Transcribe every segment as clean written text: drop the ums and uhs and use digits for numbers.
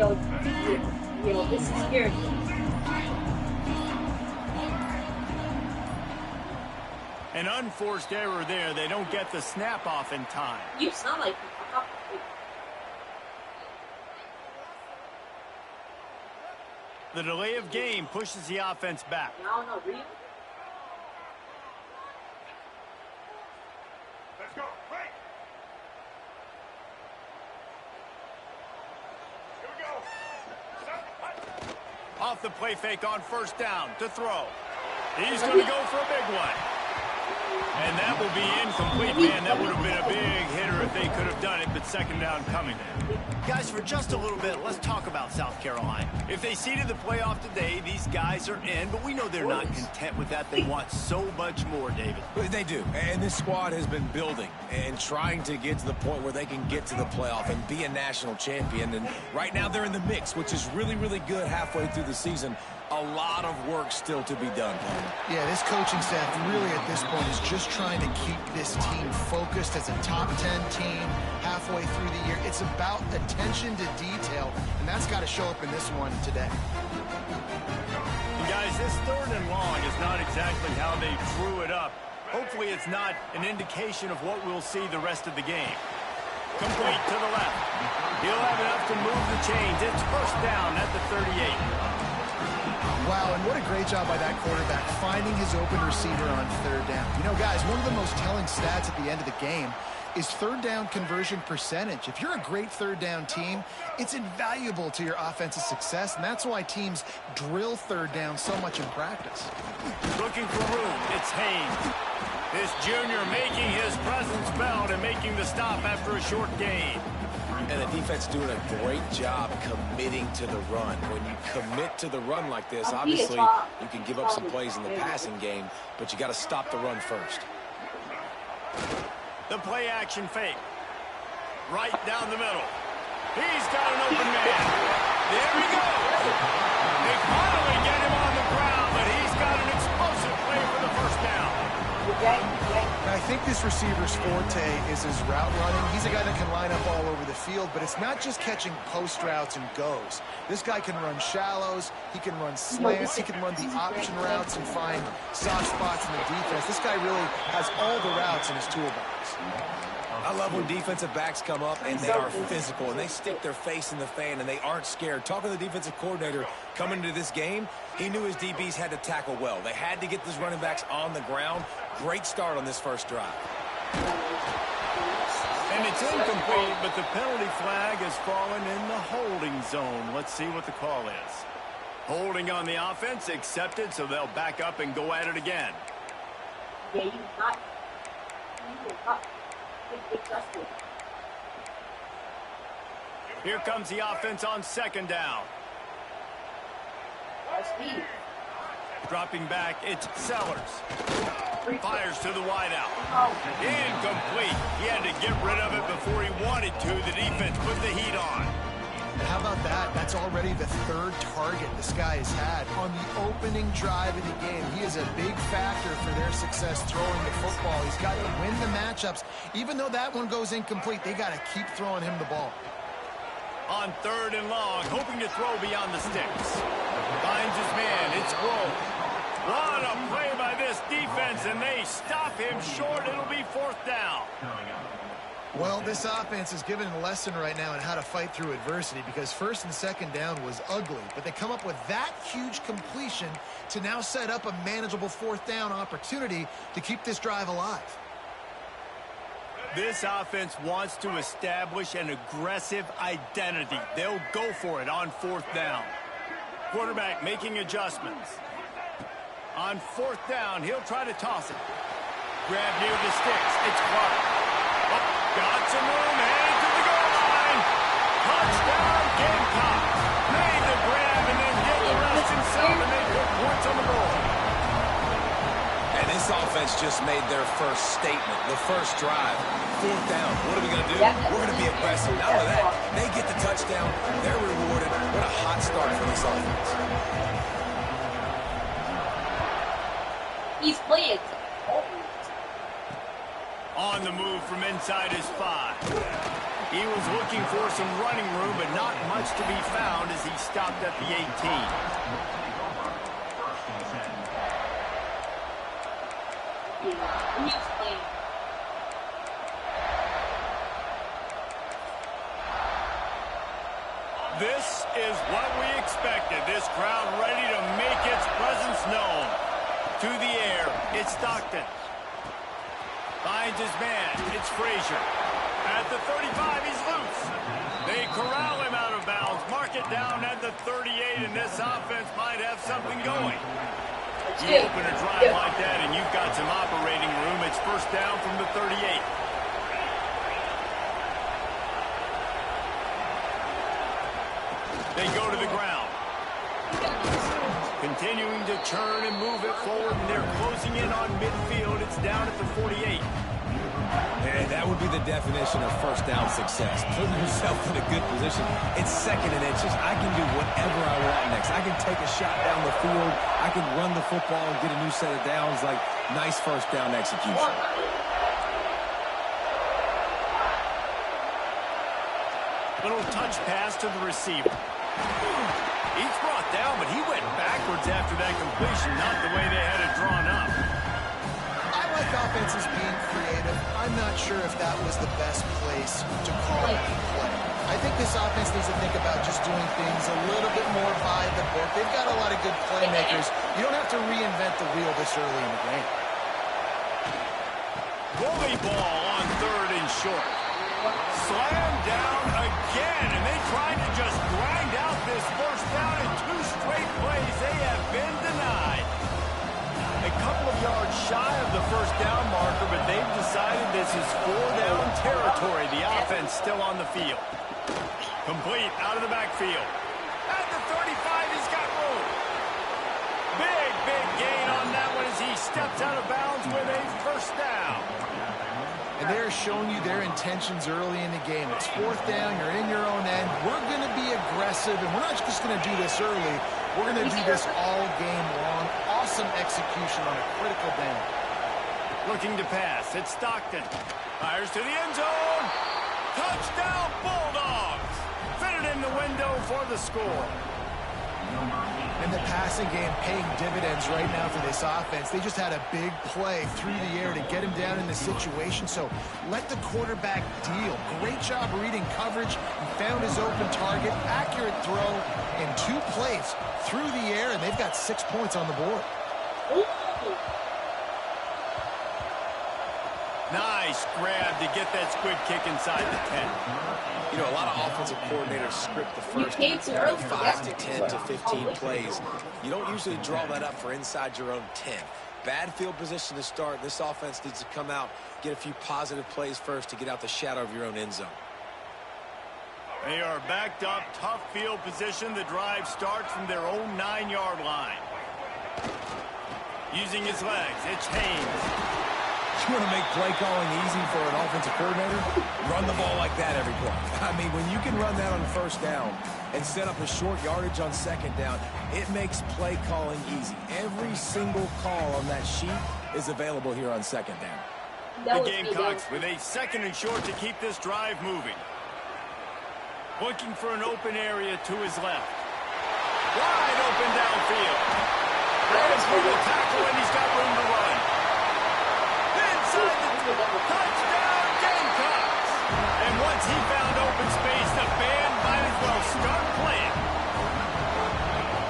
Yo, this is scary. An unforced error there. They don't get the snap off in time. You sound like The delay of game pushes the offense back. I don't know, really? Let's go. Right. Here we go. Set. Off the play fake on first down to throw. He's going to go for a big one. And that will be incomplete, man. That would have been a big hitter if they could have done it, but second down coming there. Guys, for just a little bit, let's talk about South Carolina. If they seeded the playoff today, these guys are in, but we know they're not content with that. They want so much more, David. They do, and this squad has been building and trying to get to the point where they can get to the playoff and be a national champion. And right now they're in the mix, which is really, really good halfway through the season. A lot of work still to be done, Paul. Yeah, this coaching staff really at this point is just trying to keep this team focused as a top 10 team halfway through the year. It's about attention to detail, and that's got to show up in this one today. And guys, this third and long is not exactly how they drew it up. Hopefully it's not an indication of what we'll see the rest of the game. Complete to the left. He'll have enough to move the chains. It's first down at the 38. Wow, and what a great job by that quarterback finding his open receiver on third down. You know, guys, one of the most telling stats at the end of the game is third down conversion percentage. If you're a great third down team, it's invaluable to your offensive success, and that's why teams drill third down so much in practice. Looking for room. It's Haynes. This junior making his presence felt and making the stop after a short gain. And the defense doing a great job committing to the run. When you commit to the run like this, obviously you can give up some plays in the passing game, but you got to stop the run first. The play action fake. Right down the middle. He's got an open man. There he goes. They finally get him on the ground, but he's got an explosive play for the first down. I think this receiver's forte is his route running. He's a guy that can line up all over the field, but it's not just catching post routes and goes. This guy can run shallows, he can run slants, he can run the option routes and find soft spots in the defense. This guy really has all the routes in his toolbox. I love when defensive backs come up and they are physical and they stick their face in the fan and they aren't scared. Talking to the defensive coordinator coming into this game, he knew his DBs had to tackle well. They had to get these running backs on the ground. Great start on this first drive. And it's incomplete, but the penalty flag has fallen in the holding zone. Let's see what the call is. Holding on the offense, accepted, so they'll back up and go at it again. Yeah, you got. Here comes the offense on second down. Dropping back, it's Sellers. Fires to the wideout. Incomplete. He had to get rid of it before he wanted to. The defense put the heat on. How about that? That's already the third target this guy has had on the opening drive of the game. He is a big factor for their success throwing the football. He's got to win the matchups. Even though that one goes incomplete, they got to keep throwing him the ball. On third and long, hoping to throw beyond the sticks. Finds his man. It's Grove. What a play by this defense, and they stop him short. It'll be fourth down. Well, this offense is given a lesson right now on how to fight through adversity because first and second down was ugly, but they come up with that huge completion to now set up a manageable fourth down opportunity to keep this drive alive. This offense wants to establish an aggressive identity. They'll go for it on fourth down. Quarterback making adjustments. On fourth down, he'll try to toss it. Grab near the sticks. It's Clark. Oh, got some room, headed to the goal line. Touchdown, Gamecocks. Made the grab and then get the rest himself, and they put points on the board. And this offense just made their first statement, the first drive. Fourth down. What are we going to do? We're going to be aggressive. Not only that, they get the touchdown. They're rewarded. What a hot start for this offense. He's playing. On the move from inside his 5. He was looking for some running room, but not much to be found as he stopped at the 18. He's playing. This is what we expected. This crowd ready to make its presence known. To the air, it's Stockton. Finds his man, it's Frazier. At the 35, he's loose. They corral him out of bounds, mark it down at the 38, and this offense might have something going. You open a drive like that, and you've got some operating room. It's first down from the 38. They go to the ground. Continuing to turn and move it forward, and they're closing in on midfield. It's down at the 48. And that would be the definition of first down success. Putting yourself in a good position. It's second and inches. I can do whatever I want next. I can take a shot down the field. I can run the football and get a new set of downs. Like, nice first down execution. Little touch pass to the receiver. He's brought down, but he went backwards after that completion, not the way they had it drawn up. I like offenses being creative. I'm not sure if that was the best place to call a play. I think this offense needs to think about just doing things a little bit more by the book. They've got a lot of good playmakers. You don't have to reinvent the wheel this early in the game. Bully ball on third and short. Slam down again, and they tried to just grind out this first down in 2 straight plays. They have been denied. A couple of yards shy of the first down marker, but they've decided this is 4-down territory. The offense still on the field. Complete out of the backfield. At the 35, he's got room. Big gain on that one as he steps out of bounds with a first down. And they're showing you their intentions early in the game. It's 4th down. You're in your own end. We're going to be aggressive, and we're not just going to do this early. We're going to do this all game long. Awesome execution on a critical down. Looking to pass. It's Stockton. Fires to the end zone. Touchdown, Bulldogs. Fitted in the window for the score. And the passing game paying dividends right now for this offense. They just had a big play through the air to get him down in the situation. So let the quarterback deal. Great job reading coverage. He found his open target. Accurate throw in 2 plays through the air, and they've got 6 points on the board. Nice grab to get that squid kick inside the 10. You know, a lot of offensive coordinators script the first 5 to 10 to 15 plays. You don't usually draw that up for inside your own 10. Bad field position to start. This offense needs to come out, get a few positive plays first to get out the shadow of your own end zone. They are backed up, tough field position. The drive starts from their own 9-yard line. Using his legs, it's Haynes. You want to make play calling easy for an offensive coordinator? Run the ball like that every play. I mean, when you can run that on first down and set up a short yardage on second down, it makes play calling easy. Every single call on that sheet is available here on second down. The Gamecocks with a 2nd and short to keep this drive moving. Looking for an open area to his left. Wide open downfield. Runs for the tackle, and he's got room to run. Touchdown, Gamecocks! And once he found open space, the band might as well start playing.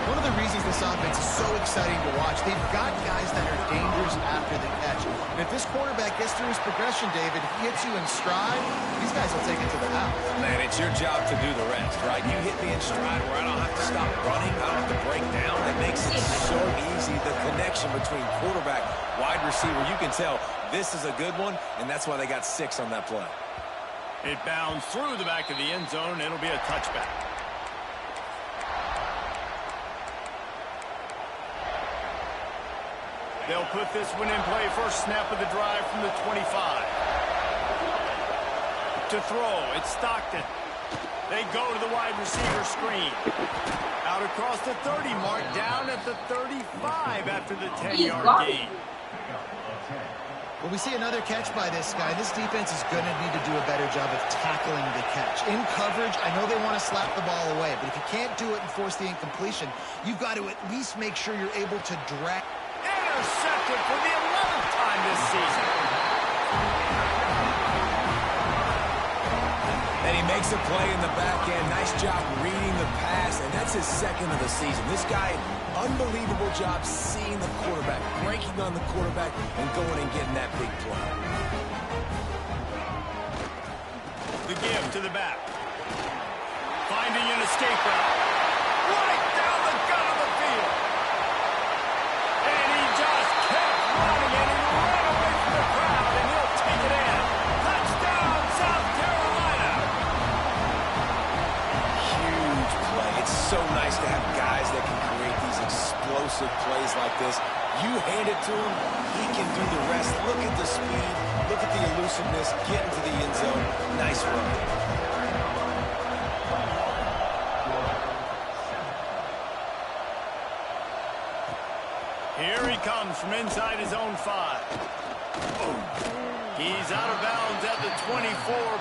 One of the reasons this offense is so exciting to watch, they've got guys that are dangerous after the catch. And if this quarterback gets through his progression, David, he hits you in stride, these guys will take it to the house. Man, it's your job to do the rest, right? You hit me in stride where I don't have to stop running, I don't have to break down. It makes it so easy. The connection between quarterback, wide receiver, you can tell this is a good one, and that's why they got 6 on that play. It bounds through the back of the end zone. It'll be a touchback. They'll put this one in play. First snap of the drive from the 25. To throw, it's Stockton. They go to the wide receiver screen. Out across the 30 mark, down at the 35 after the 10-yard gain. Well, we see another catch by this guy. This defense is going to need to do a better job of tackling the catch. In coverage, I know they want to slap the ball away, but if you can't do it and force the incompletion, you've got to at least make sure you're able to drag. Intercepted for the 11th time this season. And he makes a play in the back end. Nice job reading the pass, and that's his second of the season. This guy, unbelievable job seeing the quarterback, breaking on the quarterback, and going and getting that big play. The give to the back. Finding an escape route. Right down the gut of the field. And he just kept running, and he ran away from the crowd, and he'll take it in. Touchdown, South Carolina. Huge play. It's so nice to have guys that can create these explosive plays like this. You hand it to him, he can do the rest. Look at the speed, look at the elusiveness, get into the end zone. Nice run. Here he comes from inside his own 5. He's out of bounds at the 24,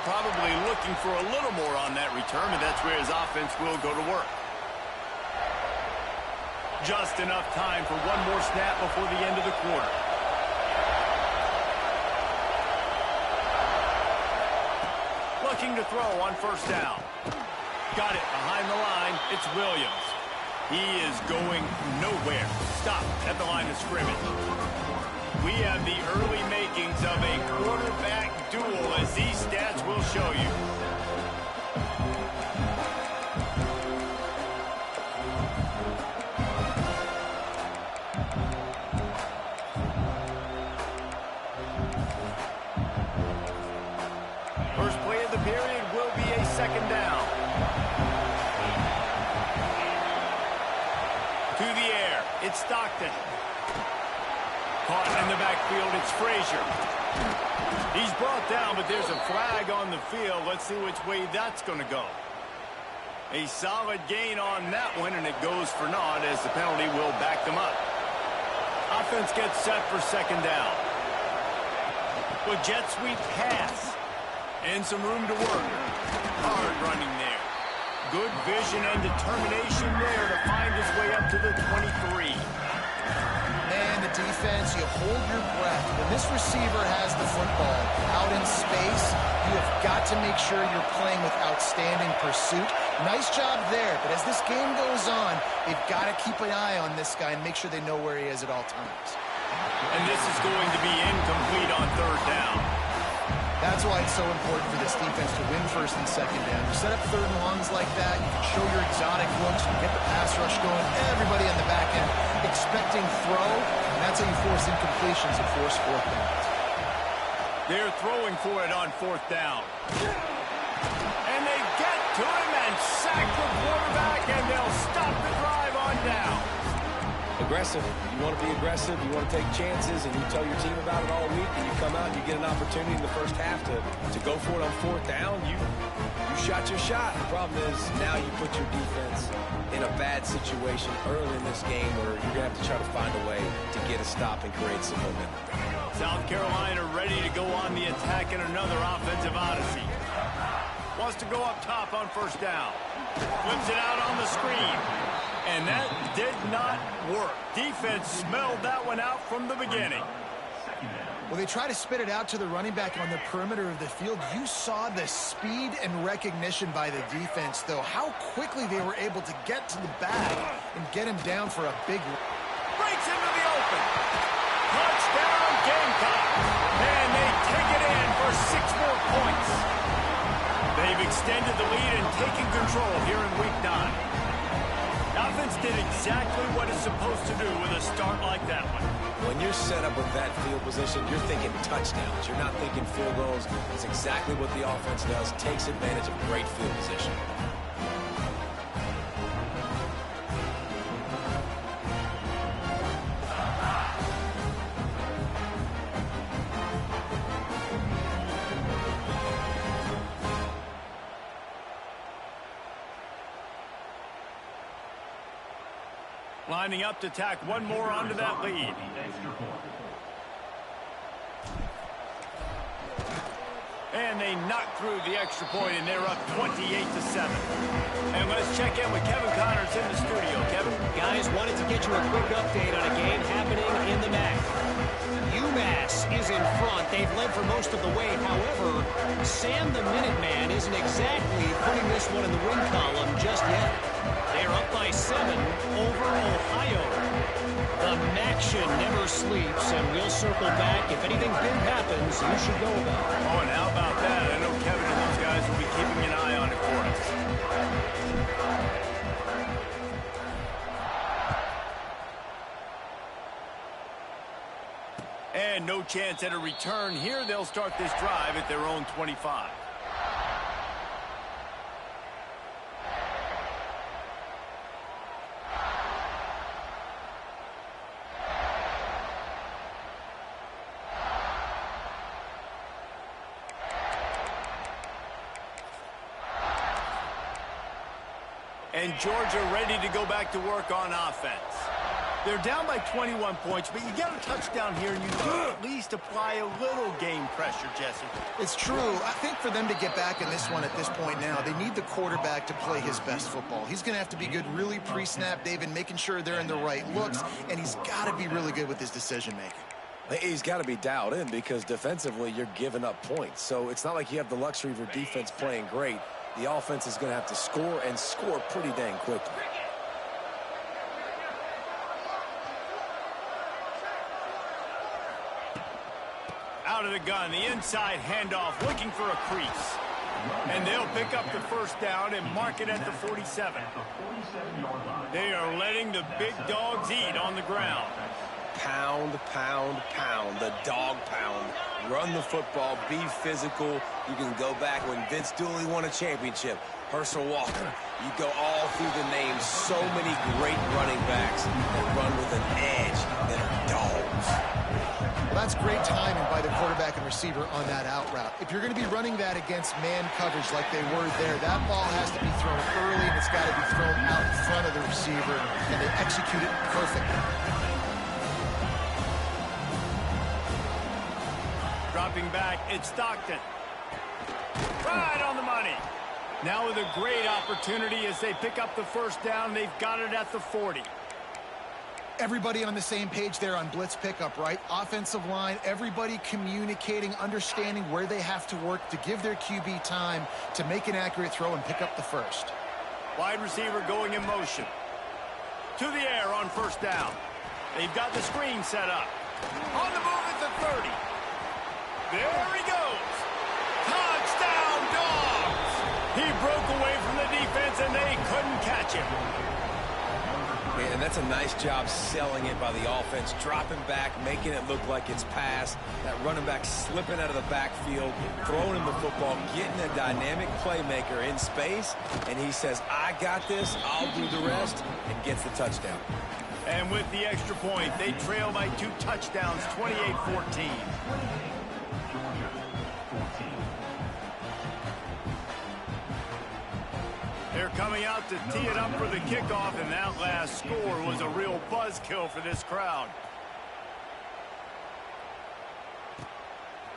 probably looking for a little more on that return, but that's where his offense will go to work. Just enough time for one more snap before the end of the quarter. Looking to throw on first down. Got it behind the line. It's Williams. He is going nowhere. Stop at the line of scrimmage. We have the early makings of a quarterback duel, as these stats will show you. First play of the period will be a second down. To the air, it's Stockton. Caught in the backfield, it's Frazier. He's brought down, but there's a flag on the field. Let's see which way that's going to go. A solid gain on that one, and it goes for naught as the penalty will back them up. Offense gets set for second down. With jet sweep pass. And some room to work. Hard running there. Good vision and determination there to find his way up to the 23. Man, the defense, you hold your breath. When this receiver has the football out in space, you have got to make sure you're playing with outstanding pursuit. Nice job there, but as this game goes on, they've got to keep an eye on this guy and make sure they know where he is at all times. And this is going to be incomplete on third down. That's why it's so important for this defense to win first and second down. You set up third and longs like that, you can show your exotic looks, you can get the pass rush going, everybody on the back end expecting throw, and that's how you force incompletions and force fourth downs. They're throwing for it on fourth down. And they get to him and sack the quarterback, and they'll stop the drive on down. Aggressive. You want to be aggressive, you want to take chances, and you tell your team about it all week, and you come out and you get an opportunity in the first half to go for it on fourth down. You shot your shot. The problem is now you put your defense in a bad situation early in this game where you're going to have to try to find a way to get a stop and create some momentum. South Carolina ready to go on the attack in another offensive odyssey. Wants to go up top on first down. Flips it out on the screen. And that did not work. Defense smelled that one out from the beginning. Well, they try to spit it out to the running back on the perimeter of the field. You saw the speed and recognition by the defense, though. How quickly they were able to get to the bag and get him down for a big... Breaks into the open. Touchdown, Gamecocks. And they take it in for 6 more points. They've extended the lead and taken control here in Week 9. Offense did exactly what it's supposed to do with a start like that one. When you're set up with that field position, you're thinking touchdowns. You're not thinking field goals. It's exactly what the offense does. Takes advantage of great field position. Lining up to tack one more onto that lead. they knocked through the extra point, and they're up 28-7. And let's check in with Kevin Connors in the studio. Kevin? Guys, wanted to get you a quick update on a game happening in the MAC. UMass is in front. They've led for most of the way. However, Sam the Minuteman isn't exactly putting this one in the win column just yet. They're up by 7 over Ohio. The MACtion never sleeps, and we'll circle back. If anything big happens, you should know about it. Oh, and how about that? I know Kevin and those guys will be keeping an eye on it for us. And no chance at a return here. They'll start this drive at their own 25. And Georgia ready to go back to work on offense. They're down by 21 points, but you get a touchdown here, and you do at least apply a little game pressure, Jesse. It's true. I think for them to get back in this one at this point now, they need the quarterback to play his best football. He's going to have to be good really pre-snap, David, making sure they're in the right looks, and he's got to be really good with his decision-making. He's got to be dialed in because defensively you're giving up points. So it's not like you have the luxury of your defense playing great. The offense is going to have to score and score pretty dang quickly. Out of the gun, the inside handoff, looking for a crease. And they'll pick up the first down and mark it at the 47. They are letting the big dogs eat on the ground. Pound, pound, pound, the dog pound. Run the football, be physical. You can go back when Vince Dooley won a championship. Herschel Walker. You go all through the names. So many great running backs that run with an edge that are dogs. Well, that's great timing by the quarterback and receiver on that out route. If you're going to be running that against man coverage like they were there, that ball has to be thrown early, and it's got to be thrown out in front of the receiver, and they execute it perfectly. Dropping back, it's Stockton. Right on the money. Now with a great opportunity as they pick up the first down. They've got it at the 40. Everybody on the same page there on blitz pickup, right? Offensive line, everybody communicating, understanding where they have to work to give their QB time to make an accurate throw and pick up the first. Wide receiver going in motion. To the air on first down. They've got the screen set up. On the move at the 30. There he goes. Touchdown, Dogs! He broke away from the defense, and they couldn't catch him. Yeah, and that's a nice job selling it by the offense, dropping back, making it look like it's pass. That running back slipping out of the backfield, throwing him the football, getting a dynamic playmaker in space, and he says, I got this, I'll do the rest, and gets the touchdown. And with the extra point, they trail by 2 touchdowns, 28-14. They're coming out to tee it up for the kickoff, and that last score was a real buzzkill for this crowd.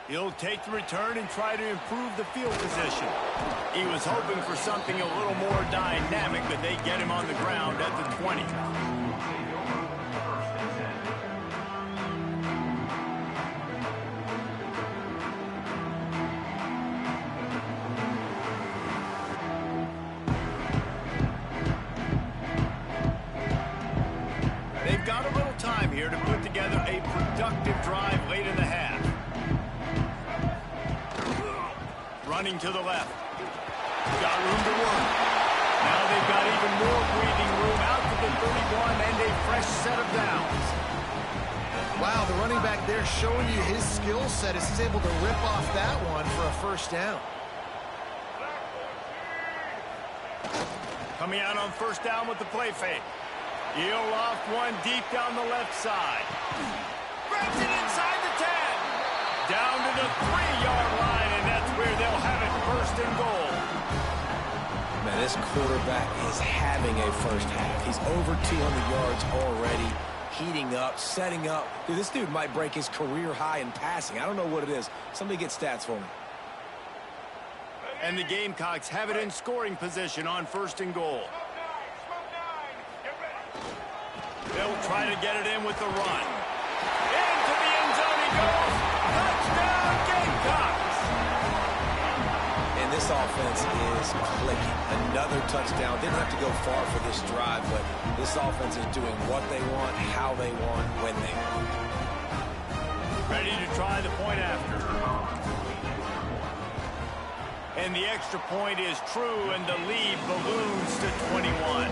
He'll take the return and try to improve the field position. He was hoping for something a little more dynamic, but they get him on the ground at the 20. They've got a little time here to put together a productive drive late in the half. Running to the left. Got room to work. Now they've got even more breathing room out to the 31 and a fresh set of downs. Wow, the running back there showing you his skill set as he's able to rip off that one for a first down. Coming out on first down with the play fake. He'll loft one deep down the left side. Grabs it inside the 10. Down to the 3-yard line, and that's where they'll have it first and goal. Man, this quarterback is having a first half. He's over 200 yards already, heating up, setting up. Dude, this dude might break his career high in passing. I don't know what it is. Somebody get stats for me. And the Gamecocks have it in scoring position on 1st and goal. They'll try to get it in with the run. Into the end zone he goes. Touchdown, Gamecocks! And this offense is clicking. Another touchdown. Didn't have to go far for this drive, but this offense is doing what they want, how they want, when they want. Ready to try the point after. And the extra point is true, and the lead balloons to 21.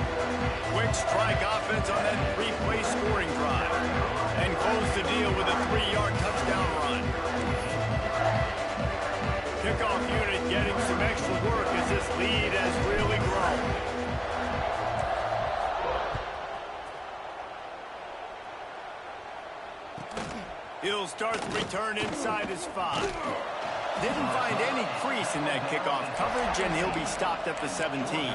Quick strike offense on that 3-play scoring drive. And close the deal with a 3-yard touchdown run. Kickoff unit getting some extra work as this lead has really grown. He'll start the return inside his 5. Didn't find any crease in that kickoff coverage, and he'll be stopped at the 17.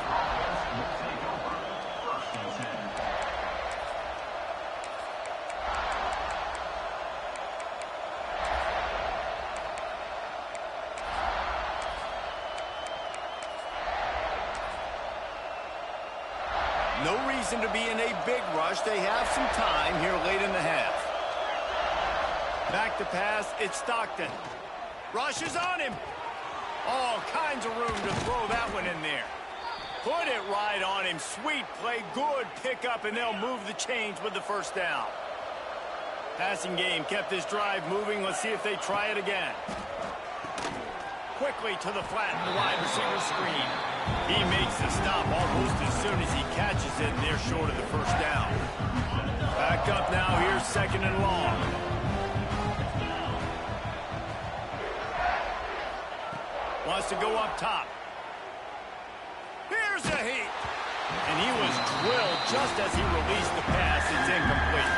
No reason to be in a big rush. They have some time here late in the half. Back to pass, it's Stockton. Rushes on him. All kinds of room to throw that one in there. Put it right on him. Sweet play, good pickup, and they'll move the chains with the 1st down. Passing game kept this drive moving. Let's see if they try it again. Quickly to the flat, the wide receiver screen. He makes the stop almost as soon as he catches it, and they're short of the 1st down. Back up now, here's 2nd and long. Wants to go up top. Here's a heat. And he was drilled just as he released the pass. It's incomplete.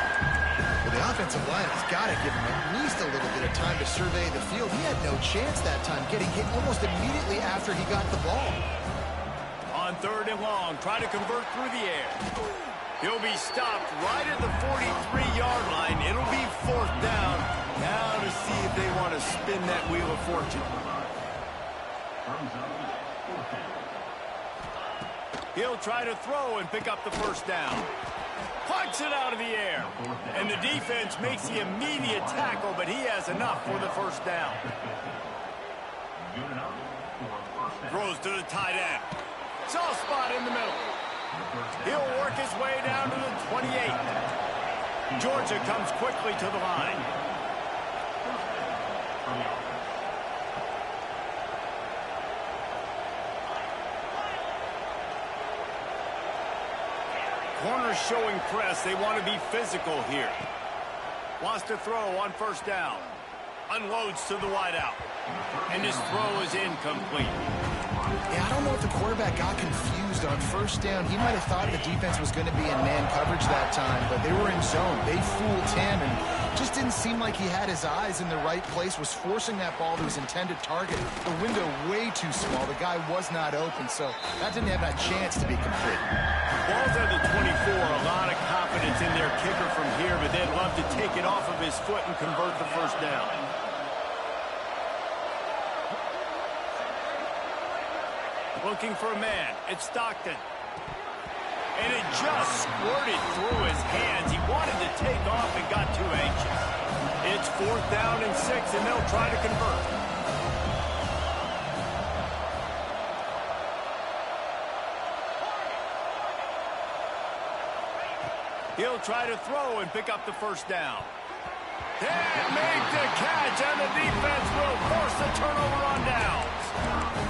Well, the offensive line has got to give him at least a little bit of time to survey the field. He had no chance that time, getting hit almost immediately after he got the ball. On 3rd and long, try to convert through the air. He'll be stopped right at the 43-yard line. It'll be 4th down. Now to see if they want to spin that wheel of fortune. He'll try to throw and pick up the 1st down. Plucks it out of the air. And the defense makes the immediate tackle, but he has enough for the 1st down. Throws to the tight end. Soft spot in the middle. He'll work his way down to the 28. Georgia comes quickly to the line. Corners showing press. They want to be physical here. Wants to throw on 1st down. Unloads to the wideout. And his throw is incomplete. Yeah, I don't know if the quarterback got confused on 1st down. He might have thought the defense was going to be in man coverage that time, but they were in zone. They fooled him and just didn't seem like he had his eyes in the right place, was forcing that ball to his intended target. The window way too small. The guy was not open, so that didn't have a chance to be complete. Ball's at the 24. A lot of confidence in their kicker from here, but they'd love to take it off of his foot and convert the 1st down. Looking for a man. It's Stockton. And it just squirted through his hands. He wanted to take off and got too anxious. It's 4th down and 6, and they'll try to convert. He'll try to throw and pick up the 1st down. Can't make the catch, and the defense will force the turnover on downs.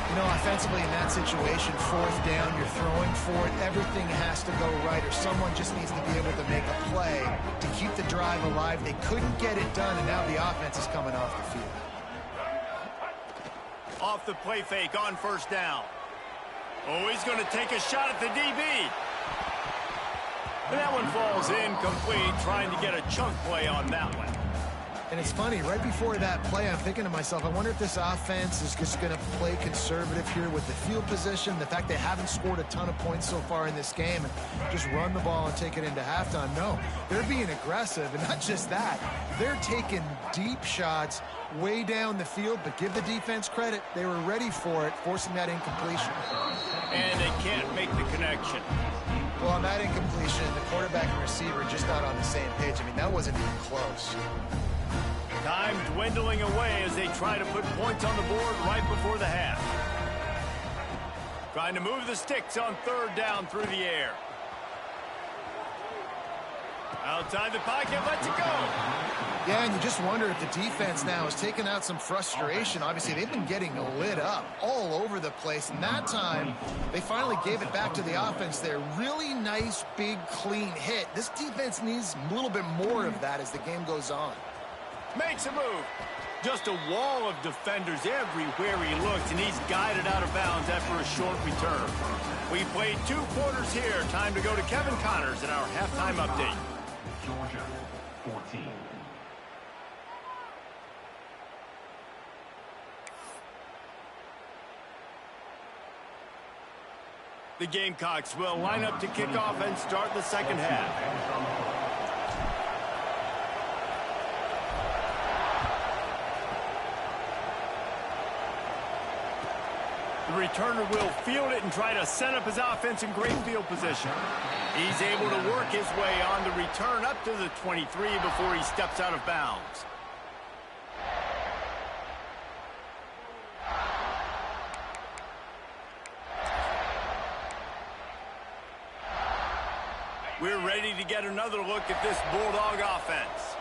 You know, offensively in that situation, 4th down, you're throwing for it. Everything has to go right, or someone just needs to be able to make a play to keep the drive alive. They couldn't get it done, and now the offense is coming off the field. Off the play fake on 1st down. Oh, he's going to take a shot at the DB. And that one falls incomplete, trying to get a chunk play on that one. And it's funny, right before that play, I'm thinking to myself, I wonder if this offense is just going to play conservative here with the field position, the fact they haven't scored a ton of points so far in this game, and just run the ball and take it into halftime. No, they're being aggressive, and not just that. They're taking deep shots way down the field, but give the defense credit. They were ready for it, forcing that incompletion. And they can't make the connection. Well, on that incompletion, the quarterback and receiver just not on the same page. I mean, that wasn't even close. Time dwindling away as they try to put points on the board right before the half. Trying to move the sticks on third down through the air. Outside the pocket, lets it go. Yeah, and you just wonder if the defense now has taken out some frustration. Obviously, they've been getting lit up all over the place. And that time, they finally gave it back to the offense there. Really nice, big, clean hit. This defense needs a little bit more of that as the game goes on. Makes a move. Just a wall of defenders everywhere he looks, and he's guided out of bounds after a short return. We played 2 quarters here. Time to go to Kevin Connors in our halftime update. Georgia, 14. The Gamecocks will line up to kick off and start the second half. The returner will field it and try to set up his offense in great field position. He's able to work his way on the return up to the 23 before he steps out of bounds. We're ready to get another look at this Bulldog offense.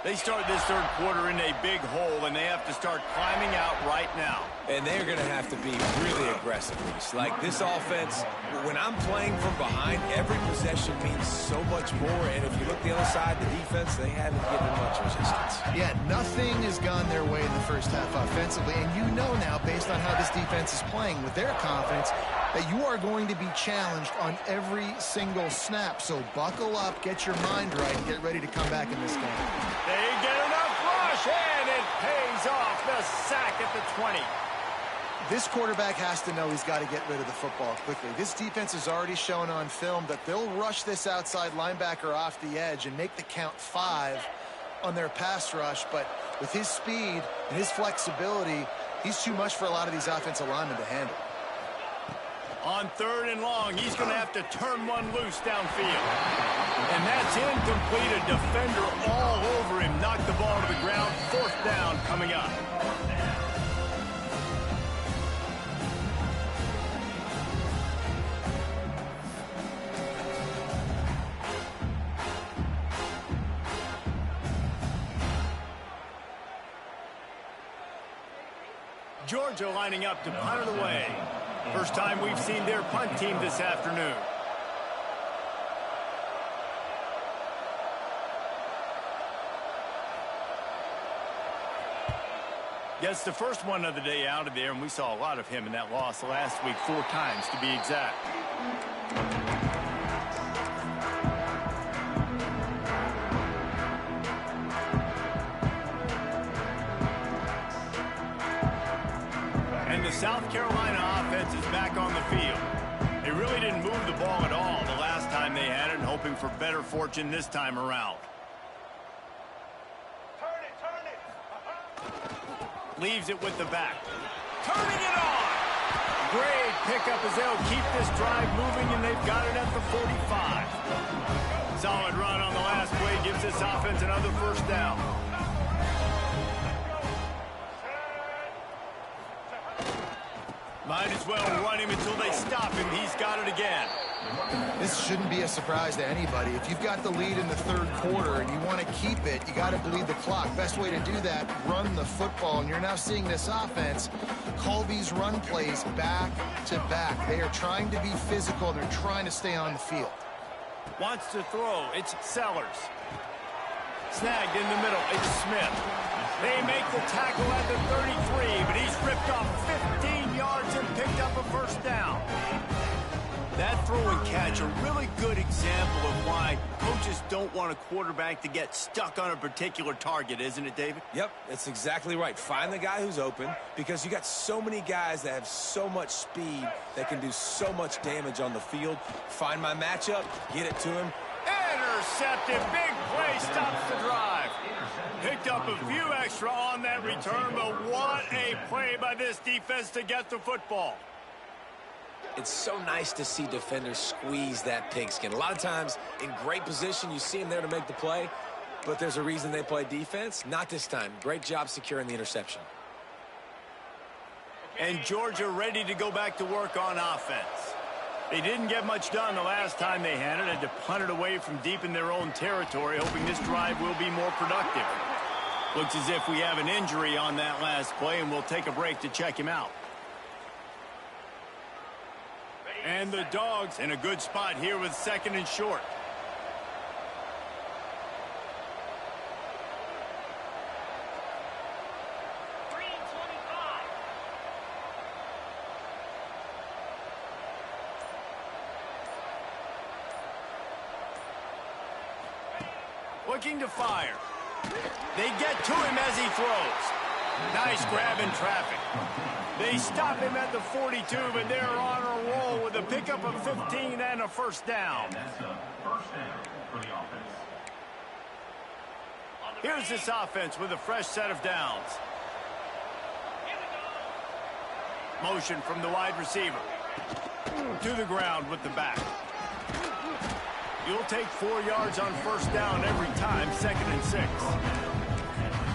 They start this third quarter in a big hole, and they have to start climbing out right now. And they're going to have to be really aggressive. Like this offense, when I'm playing from behind, every possession means so much more. And if you look the other side, the defense, they haven't given much resistance. Yeah, nothing has gone their way in the first half offensively. And you know now, based on how this defense is playing with their confidence, that you are going to be challenged on every single snap. So buckle up, get your mind right, and get ready to come back in this game. They get enough rush, and it pays off. The sack at the 20. This quarterback has to know he's got to get rid of the football quickly. This defense has already shown on film that they'll rush this outside linebacker off the edge and make the count 5 on their pass rush. But with his speed and his flexibility, he's too much for a lot of these offensive linemen to handle. On third and long, he's going to have to turn one loose downfield. And that's incomplete. A defender all over him. Knocked the ball to the ground. Fourth down coming up. Georgia lining up to punt it away. First time we've seen their punt team this afternoon. Gets the first one of the day out of there, and we saw a lot of him in that loss last week, 4 times to be exact. And the South Carolina offense is back on the field. They really didn't move the ball at all the last time they had it, and hoping for better fortune this time around. Turn it. Leaves it with the back. Turning it on! Great pickup as they'll keep this drive moving, and they've got it at the 45. Solid run on the last play gives this offense another first down. Might as well run him until they stop him. He's got it again. This shouldn't be a surprise to anybody. If you've got the lead in the third quarter and you want to keep it, you got to bleed the clock. Best way to do that, run the football. And you're now seeing this offense call these run plays back to back. They are trying to be physical. They're trying to stay on the field. Wants to throw. It's Sellers. Snagged in the middle. It's Smith. They make the tackle at the 33, but he's ripped off 15 yards and picked up a first down. That throw and catch, a really good example of why coaches don't want a quarterback to get stuck on a particular target, isn't it, David? Yep, that's exactly right. Find the guy who's open, because you got so many guys that have so much speed that can do so much damage on the field. Find my matchup, get it to him. Intercepted. Big play stops the drive. Picked up a few extra on that return, but what a play by this defense to get the football. It's so nice to see defenders squeeze that pigskin. A lot of times in great position, you see them there to make the play, but there's a reason they play defense. Not this time. Great job securing the interception. And Georgia ready to go back to work on offense. They didn't get much done the last time they had it. Had to punt it away from deep in their own territory, hoping this drive will be more productive. Looks as if we have an injury on that last play, and we'll take a break to check him out. And the Dogs in a good spot here with 2nd and short. Looking to fire. They get to him as he throws. Nice grab in traffic. They stop him at the 42, but they're on a roll with a pickup of 15 and a first down. That's a first down for the offense. Here's this offense with a fresh set of downs. Motion from the wide receiver. To the ground with the back. You'll take 4 yards on first down every time, 2nd and 6.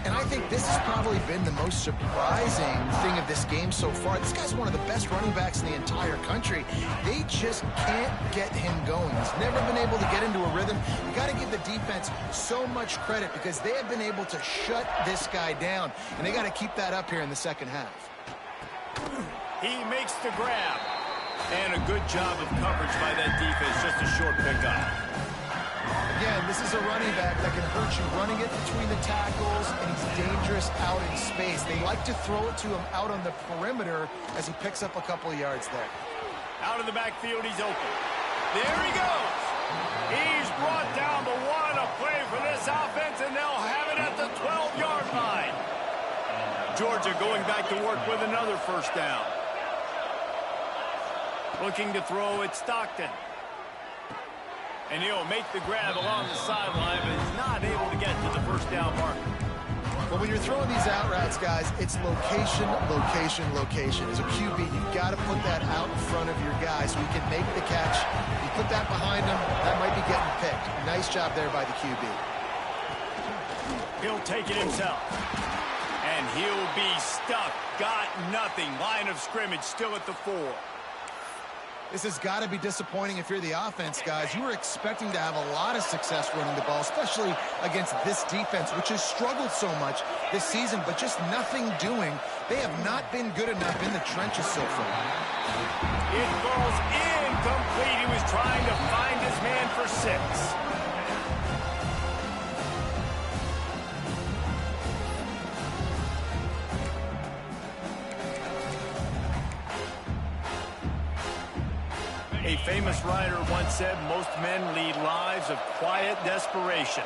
And I think this has probably been the most surprising thing of this game so far. This guy's one of the best running backs in the entire country. They just can't get him going. He's never been able to get into a rhythm. You got to give the defense so much credit because they have been able to shut this guy down. And they got to keep that up here in the second half. He makes the grab. And a good job of coverage by that defense. Just a short pickup. Again, this is a running back that can hurt you running it between the tackles, and he's dangerous out in space. They like to throw it to him out on the perimeter as he picks up a couple of yards there. Out of the backfield, he's open. There he goes. He's brought down, but what a play for this offense, and they'll have it at the 12-yard line. Georgia going back to work with another first down. Looking to throw at Stockton. And he'll make the grab along the sideline, but is not able to get to the first down marker. Well, when you're throwing these out routes, guys, it's location, location, location. As a QB, you've got to put that out in front of your guy so he can make the catch. If you put that behind him, that might be getting picked. Nice job there by the QB. He'll take it himself. And he'll be stuck. Got nothing. Line of scrimmage still at the 4. This has got to be disappointing if you're the offense, guys. You were expecting to have a lot of success running the ball, especially against this defense, which has struggled so much this season, but just nothing doing. They have not been good enough in the trenches so far. It falls incomplete. He was trying to find his man for 6. A famous writer once said, most men lead lives of quiet desperation.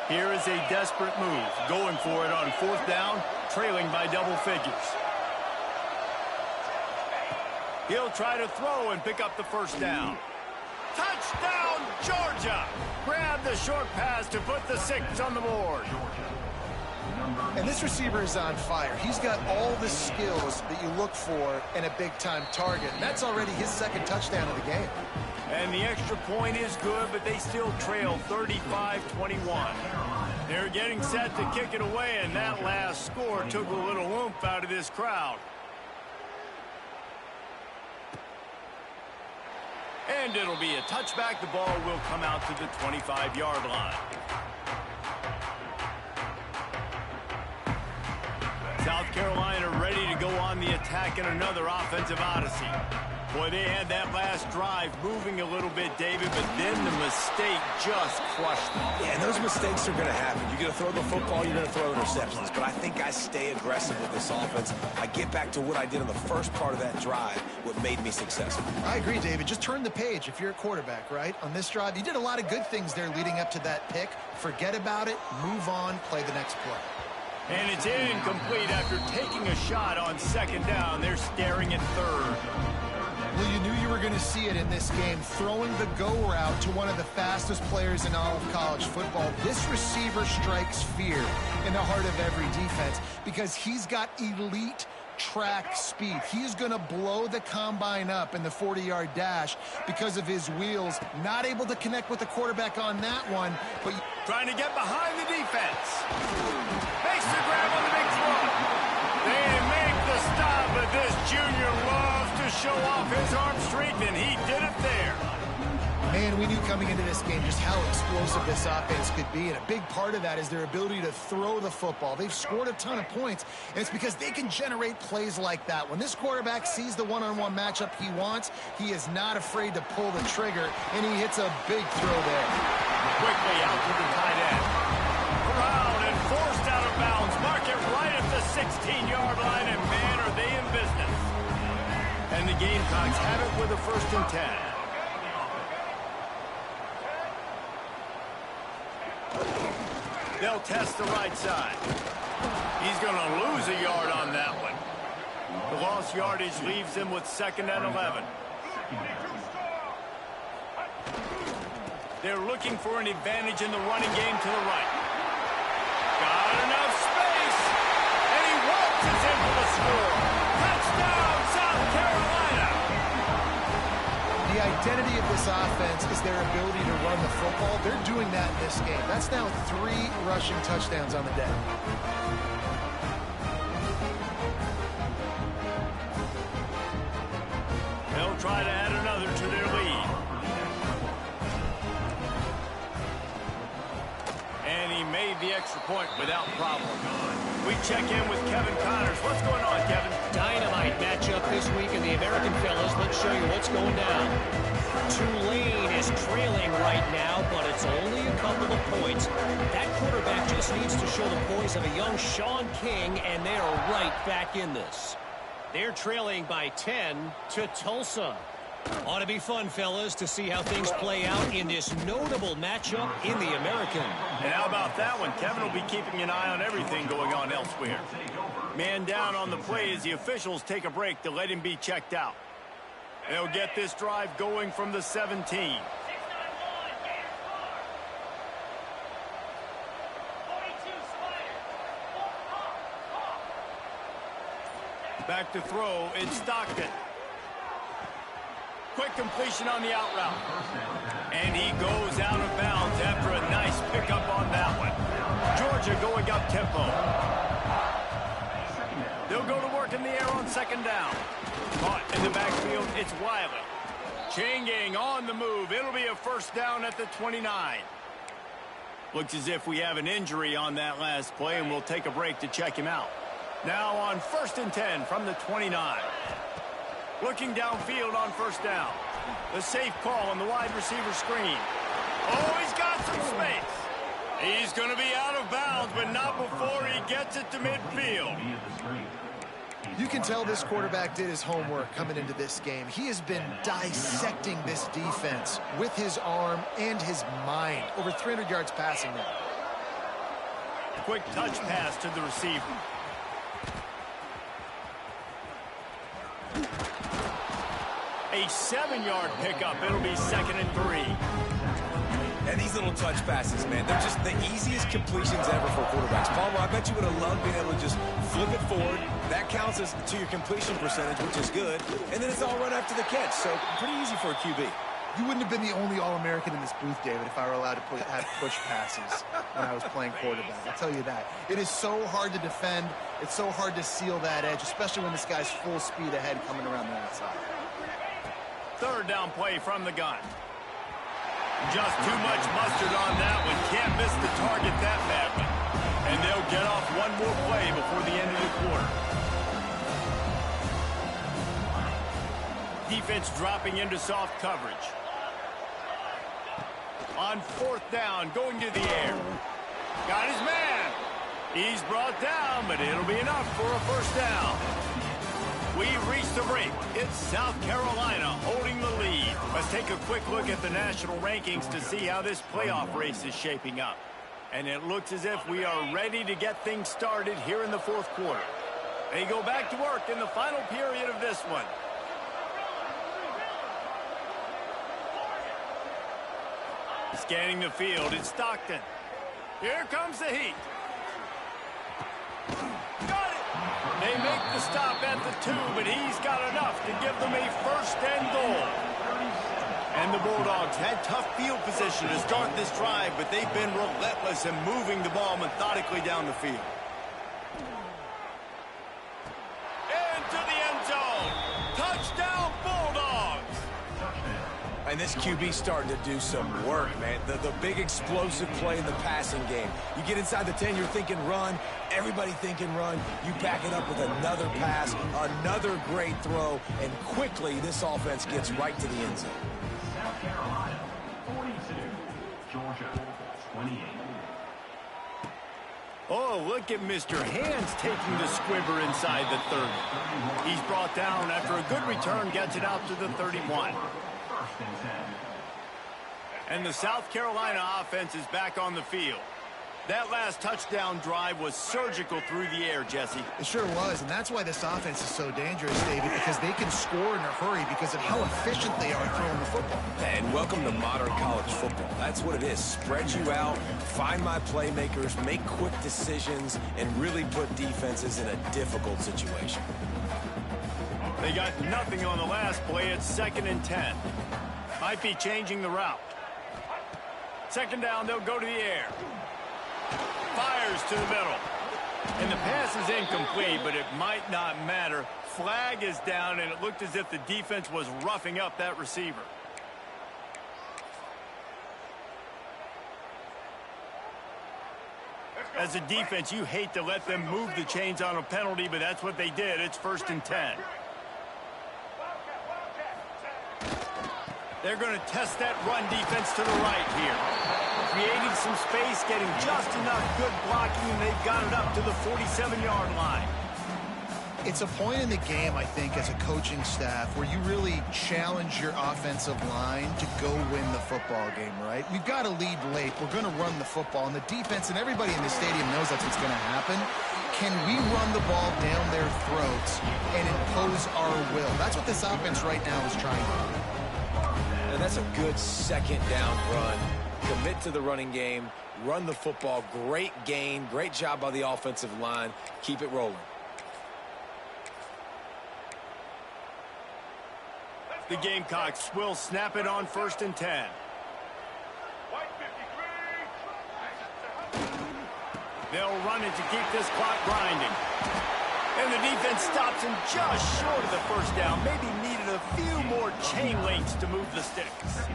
Here is a desperate move, going for it on 4th down, trailing by double figures. He'll try to throw and pick up the first down. Touchdown, Georgia! Grab the short pass to put the 6 on the board. And this receiver is on fire. He's got all the skills that you look for in a big-time target. And that's already his 2nd touchdown of the game. And the extra point is good, but they still trail 35-21. They're getting set to kick it away, and that last score took a little oomph out of this crowd. And it'll be a touchback. The ball will come out to the 25-yard line. South Carolina ready to go on the attack in another offensive odyssey. Boy, they had that last drive moving a little bit, David, but then the mistake just crushed them. Yeah, and those mistakes are going to happen. You're going to throw the football, you're going to throw interceptions. But I think I stay aggressive with this offense. I get back to what I did in the first part of that drive, what made me successful. I agree, David. Just turn the page if you're a quarterback, right? On this drive, you did a lot of good things there leading up to that pick. Forget about it, move on, play the next play. And it's incomplete after taking a shot on 2nd down. They're staring at 3rd. Well, you knew you were going to see it in this game, throwing the go route to one of the fastest players in all of college football. This receiver strikes fear in the heart of every defense because he's got elite track speed. He's going to blow the combine up in the 40-yard dash because of his wheels. Not able to connect with the quarterback on that one, but trying to get behind the defense. Makes the grab on the big throw. They make the stop, but this junior loves to show off his arm strength, and he did it there. Man, we knew coming into this game just how explosive this offense could be, and a big part of that is their ability to throw the football. They've scored a ton of points, and it's because they can generate plays like that. When this quarterback sees the one-on-one matchup he wants, he is not afraid to pull the trigger, and he hits a big throw there. Quickly out to the tight end. Around and forced out of bounds. Mark it right at the 16-yard line, and man, are they in business. And the Gamecocks have it with a 1st and 10. They'll test the right side. He's going to lose a yard on that one. The lost yardage leaves him with 2nd and 11. They're looking for an advantage in the running game to the right. Got enough space, and he waltzes in for the score. Touchdown, South Carolina! The identity of this offense is their ability to run the football. They're doing that in this game. That's now 3 rushing touchdowns on the day. They'll try to add another to their lead. And he made the extra point without problem. We check in with Kevin Connors. What's going on, Kevin? Dynamite matchup this week in the American fellas. Let's show you what's going down. Tulane is trailing right now, but it's only a couple of points. That quarterback just needs to show the poise of a young Sean King, and they are right back in this. They're trailing by 10 to Tulsa. Ought to be fun, fellas, to see how things play out in this notable matchup in the American. And how about that one? Kevin will be keeping an eye on everything going on elsewhere. Man down on the play as the officials take a break to let him be checked out. They'll get this drive going from the 17. Back to throw, it's Stockton. Quick completion on the out route. And he goes out of bounds after a nice pickup on that one. Georgia going up tempo. They'll go to work in the air on 2nd down. Caught in the backfield, it's Wiley. Changing on the move. It'll be a 1st down at the 29. Looks as if we have an injury on that last play, and we'll take a break to check him out. Now on 1st and 10 from the 29. Looking downfield on 1st down. The safe call on the wide receiver screen. Oh, he's got some space. He's going to be out of bounds, but not before he gets it to midfield. You can tell this quarterback did his homework coming into this game. He has been dissecting this defense with his arm and his mind. Over 300 yards passing now. Quick touch pass to the receiver. A 7-yard pickup. It'll be 2nd and 3. And these little touch passes, man, they're just the easiest completions ever for quarterbacks. Palmer, I bet you would have loved being able to just flip it forward. That counts as to your completion percentage, which is good. And then it's all run after the catch, so pretty easy for a QB. You wouldn't have been the only All-American in this booth, David, if I were allowed to have push passes when I was playing quarterback. I'll tell you that. It is so hard to defend. It's so hard to seal that edge, especially when this guy's full speed ahead coming around the outside. 3rd down play from the gun. Just too much mustard on that one. Can't miss the target that badly. And they'll get off one more play before the end of the quarter. Defense dropping into soft coverage. On 4th down, going to the air. Got his man. He's brought down, but it'll be enough for a 1st down. We've reached the break. It's South Carolina holding the lead. Let's take a quick look at the national rankings to see how this playoff race is shaping up. And it looks as if we are ready to get things started here in the 4th quarter. They go back to work in the final period of this one. Scanning the field, it's Stockton. Here comes the heat. Got it! They make the stop at the 2, but he's got enough to give them a first and goal. And the Bulldogs had tough field position to start this drive, but they've been relentless in moving the ball methodically down the field. Into the end zone. Touchdown, Bulldogs! And this QB's starting to do some work, man. The big explosive play in the passing game. You get inside the 10, you're thinking run. Everybody thinking run. You back it up with another pass, another great throw, and quickly this offense gets right to the end zone. South Carolina, 42. Georgia, 28. Oh, look at Mr. Hands taking the squibber inside the 30. He's brought down after a good return, gets it out to the 31. First and 10. And the South Carolina offense is back on the field. That last touchdown drive was surgical through the air, Jesse. It sure was, and that's why this offense is so dangerous, David, because they can score in a hurry because of how efficient they are throwing the football. And welcome to modern college football. That's what it is. Spread you out, find my playmakers, make quick decisions, and really put defenses in a difficult situation. They got nothing on the last play. It's 2nd and 10. Might be changing the route. 2nd down, they'll go to the air. Fires to the middle. And the pass is incomplete, but it might not matter. Flag is down, and it looked as if the defense was roughing up that receiver. As a defense, you hate to let them move the chains on a penalty, but that's what they did. It's 1st and 10. They're going to test that run defense to the right here. Creating some space, getting just enough good blocking, and they've got it up to the 47-yard line. It's a point in the game, I think, as a coaching staff, where you really challenge your offensive line to go win the football game, right? We've got to lead late. We're going to run the football, and the defense and everybody in the stadium knows that's what's going to happen. Can we run the ball down their throats and impose our will? That's what this offense right now is trying to do. And that's a good 2nd down run. Commit to the running game, run the football. Great gain, great job by the offensive line. Keep it rolling. The Gamecocks will snap it on 1st and 10. They'll run it to keep this clock grinding. And the defense stops him just short of the 1st down. Maybe needed a few more chain links to move the sticks.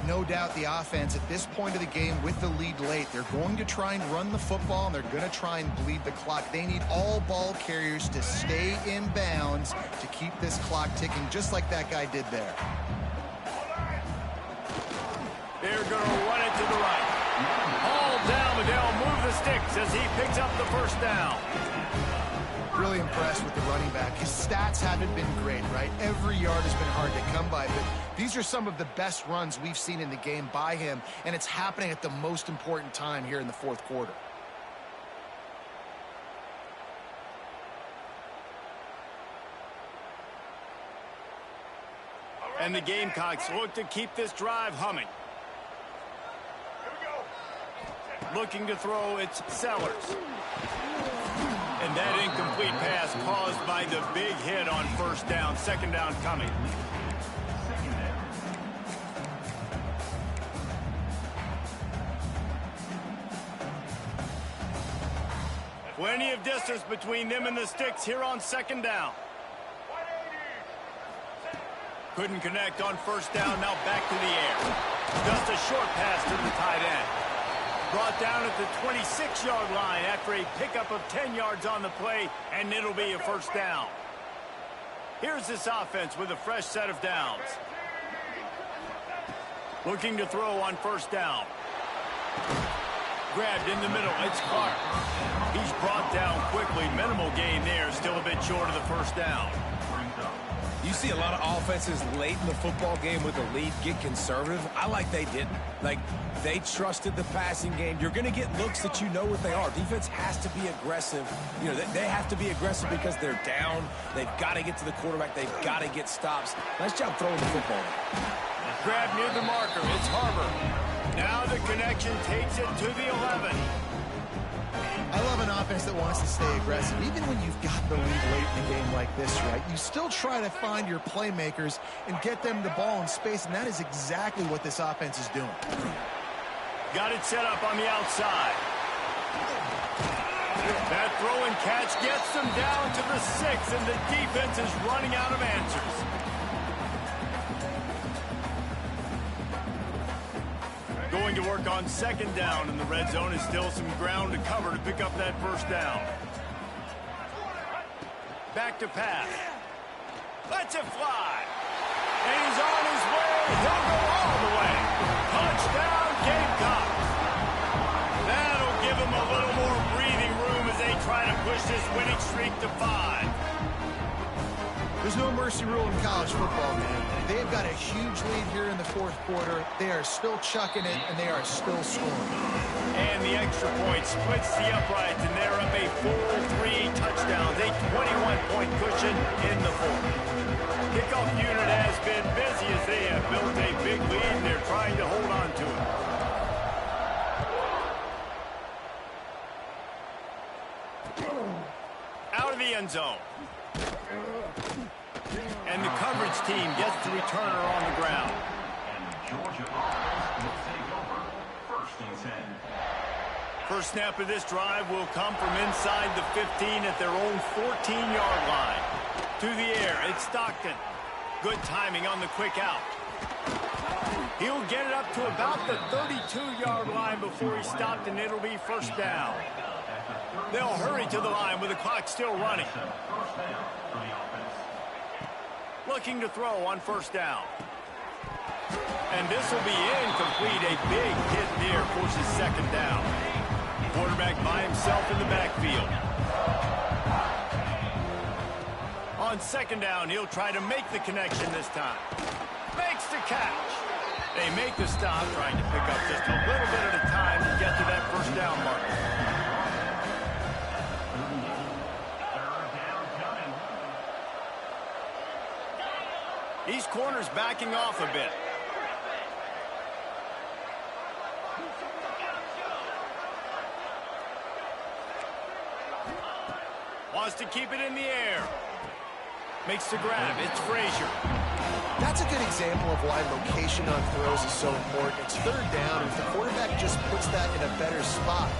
No doubt the offense at this point of the game with the lead late, they're going to try and run the football, and they're going to try and bleed the clock. They need all ball carriers to stay in bounds to keep this clock ticking, just like that guy did there. They're going to run it to the right. All down, but they'll move the sticks as he picks up the 1st down. Really impressed with the running back. His stats haven't been great, right? Every yard has been hard to come by, but these are some of the best runs we've seen in the game by him, and it's happening at the most important time here in the 4th quarter. And the Gamecocks look to keep this drive humming. Looking to throw, it's Sellers. And that incomplete pass caused by the big hit on 1st down. 2nd down coming. Plenty of distance between them and the sticks here on 2nd down. Couldn't connect on 1st down. Now back to the air. Just a short pass to the tight end. Brought down at the 26-yard line after a pickup of 10 yards on the play, and it'll be a 1st down. Here's this offense with a fresh set of downs. Looking to throw on 1st down. Grabbed in the middle. It's Clark. He's brought down quickly. Minimal gain there. Still a bit short of the 1st down. You see a lot of offenses late in the football game with a lead get conservative. I like they didn't. Like, they trusted the passing game. You're going to get looks that you know what they are. Defense has to be aggressive. You know, they have to be aggressive because they're down. They've got to get to the quarterback. They've got to get stops. Nice job throwing the football. Grab near the marker. It's Harbor. Now the connection takes it to the 11. I love an offense that wants to stay aggressive. Even when you've got the lead late in a game like this, right, you still try to find your playmakers and get them the ball in space, and that is exactly what this offense is doing. Got it set up on the outside. That throw and catch gets them down to the 6, and the defense is running out of answers. Going to work on second down, and the red zone is still some ground to cover to pick up that first down. Back to pass. Lets it fly. And he's on his way. He'll go all the way. Touchdown, Gamecocks. That'll give him a little more breathing room as they try to push this winning streak to 5. There's no mercy rule in college football, man. They've got a huge lead here in the fourth quarter. They are still chucking it, and they are still scoring. And the extra point splits the uprights, and they're up a full 3 touchdowns, a 21-point cushion in the fourth. Kickoff unit has been busy as they have built a big lead, and they're trying to hold on to it. Out of the end zone. And the coverage team gets the returner on the ground. And the Georgia offense will take over. First and 10. First snap of this drive will come from inside the 15 at their own 14-yard line. To the air, it's Stockton. Good timing on the quick out. He'll get it up to about the 32-yard line before he stopped, and it'll be first down. They'll hurry to the line with the clock still running. First down for the offense. Looking to throw on first down. And this will be incomplete. A big hit there forces second down. Quarterback by himself in the backfield. On second down, he'll try to make the connection this time. Makes the catch. They make the stop, trying to pick up just a little bit at a time to get to that first down mark. These corners backing off a bit. Wants to keep it in the air. Makes the grab. It's Frazier. That's a good example of why location on throws is so important. It's third down, and if the quarterback just puts that in a better spot,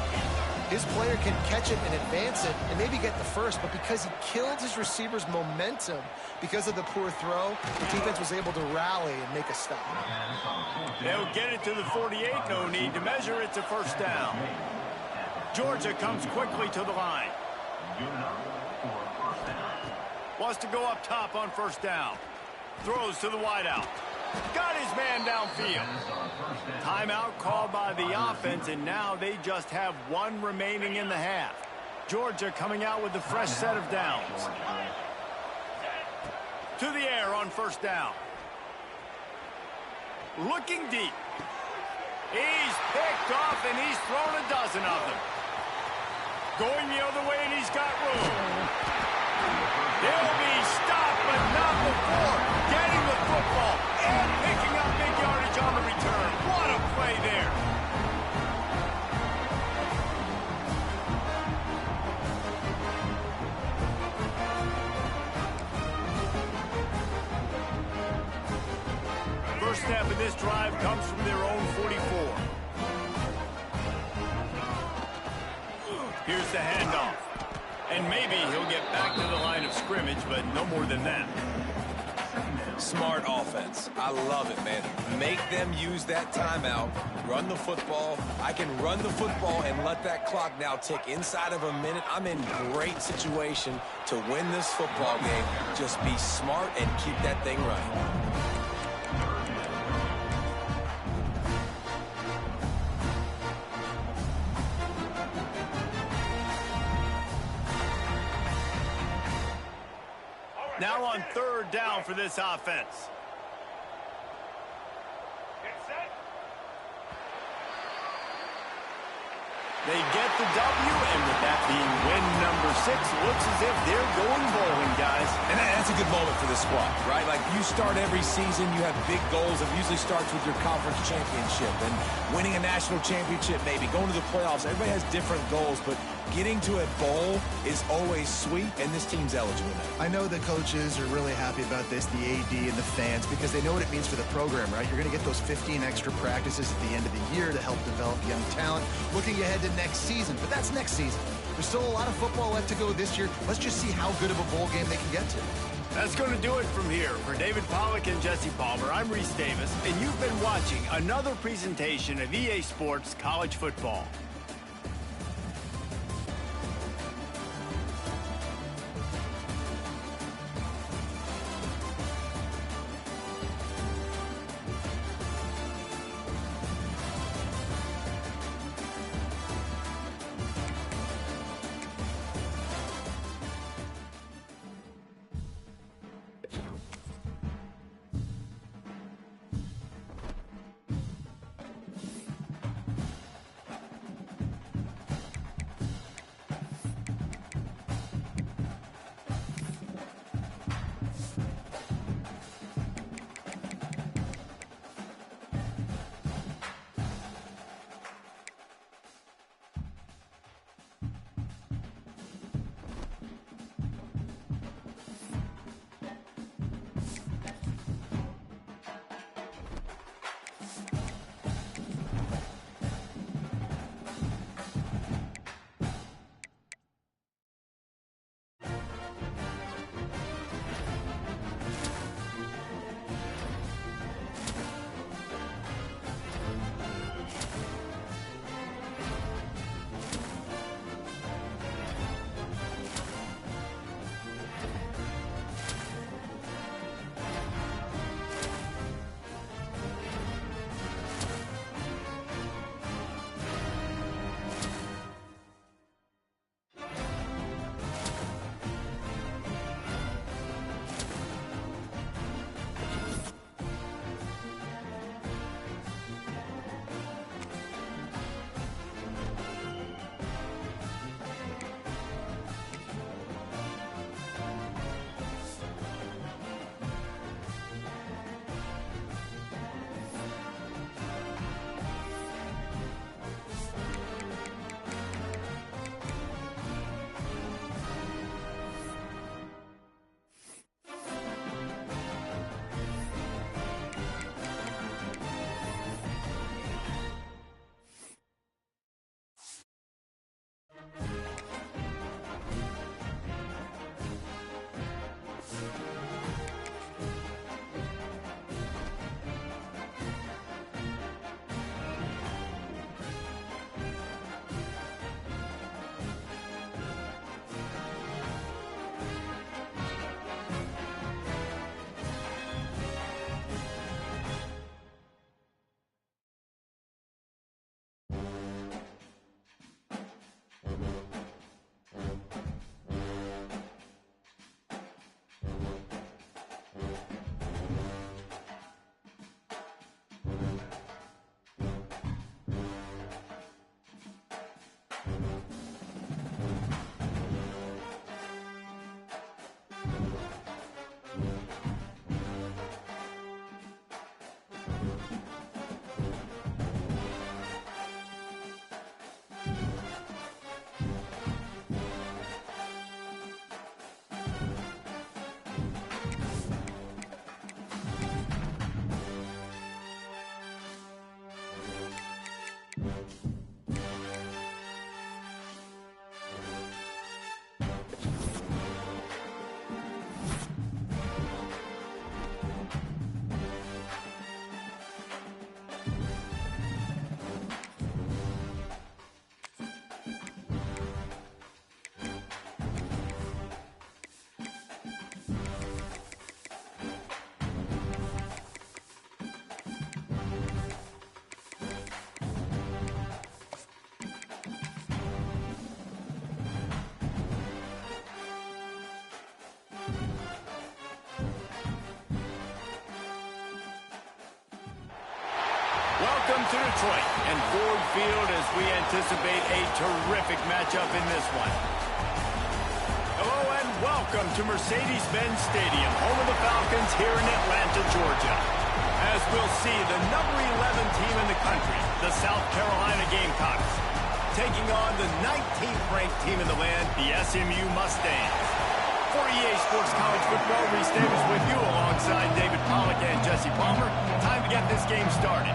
his player can catch it and advance it and maybe get the first, but because he killed his receiver's momentum because of the poor throw, the defense was able to rally and make a stop. They'll get it to the 48. No need to measure. It's a first down. Georgia comes quickly to the line. Wants to go up top on first down. Throws to the wideout. Got his man downfield. Timeout called by the offense, and now they just have one remaining in the half. Georgia coming out with a fresh set of downs. To the air on first down. Looking deep. He's picked off, and he's thrown a dozen of them. Going the other way, and he's got room. He'll be stopped, but not before getting the football and picking up big yardage on the return. What a play there. First snap of this drive comes from their own 44. Here's the handoff. And maybe he'll get back to the line of scrimmage, but no more than that. Smart offense. I love it, man. Make them use that timeout. Run the football. I can run the football and let that clock now tick inside of a minute. I'm in great situation to win this football game. Just be smart and keep that thing running. Now Now on third down for this offense. Get set. They get the W, and with that being win number 6, looks as if they're going bowling, guys. And that's a good moment for the squad, right? Like, you start every season, you have big goals. It usually starts with your conference championship and winning a national championship, maybe going to the playoffs. Everybody has different goals, but getting to a bowl is always sweet, and this team's eligible now. I know the coaches are really happy about this, the AD and the fans, because they know what it means for the program, right? You're going to get those 15 extra practices at the end of the year to help develop young talent. Looking ahead to next season, but that's next season. There's still a lot of football left to go this year. Let's just see how good of a bowl game they can get to. That's going to do it from here. For David Pollack and Jesse Palmer, I'm Reese Davis, and you've been watching another presentation of EA Sports College Football. to Detroit and Ford Field as we anticipate a terrific matchup in this one. Hello and welcome to Mercedes-Benz Stadium, home of the Falcons here in Atlanta, Georgia. As we'll see, the number 11 team in the country, the South Carolina Gamecocks, taking on the 19th ranked team in the land, the SMU Mustangs. For EA Sports College Football, Reese Davis with you alongside David Pollack and Jesse Palmer. Time to get this game started.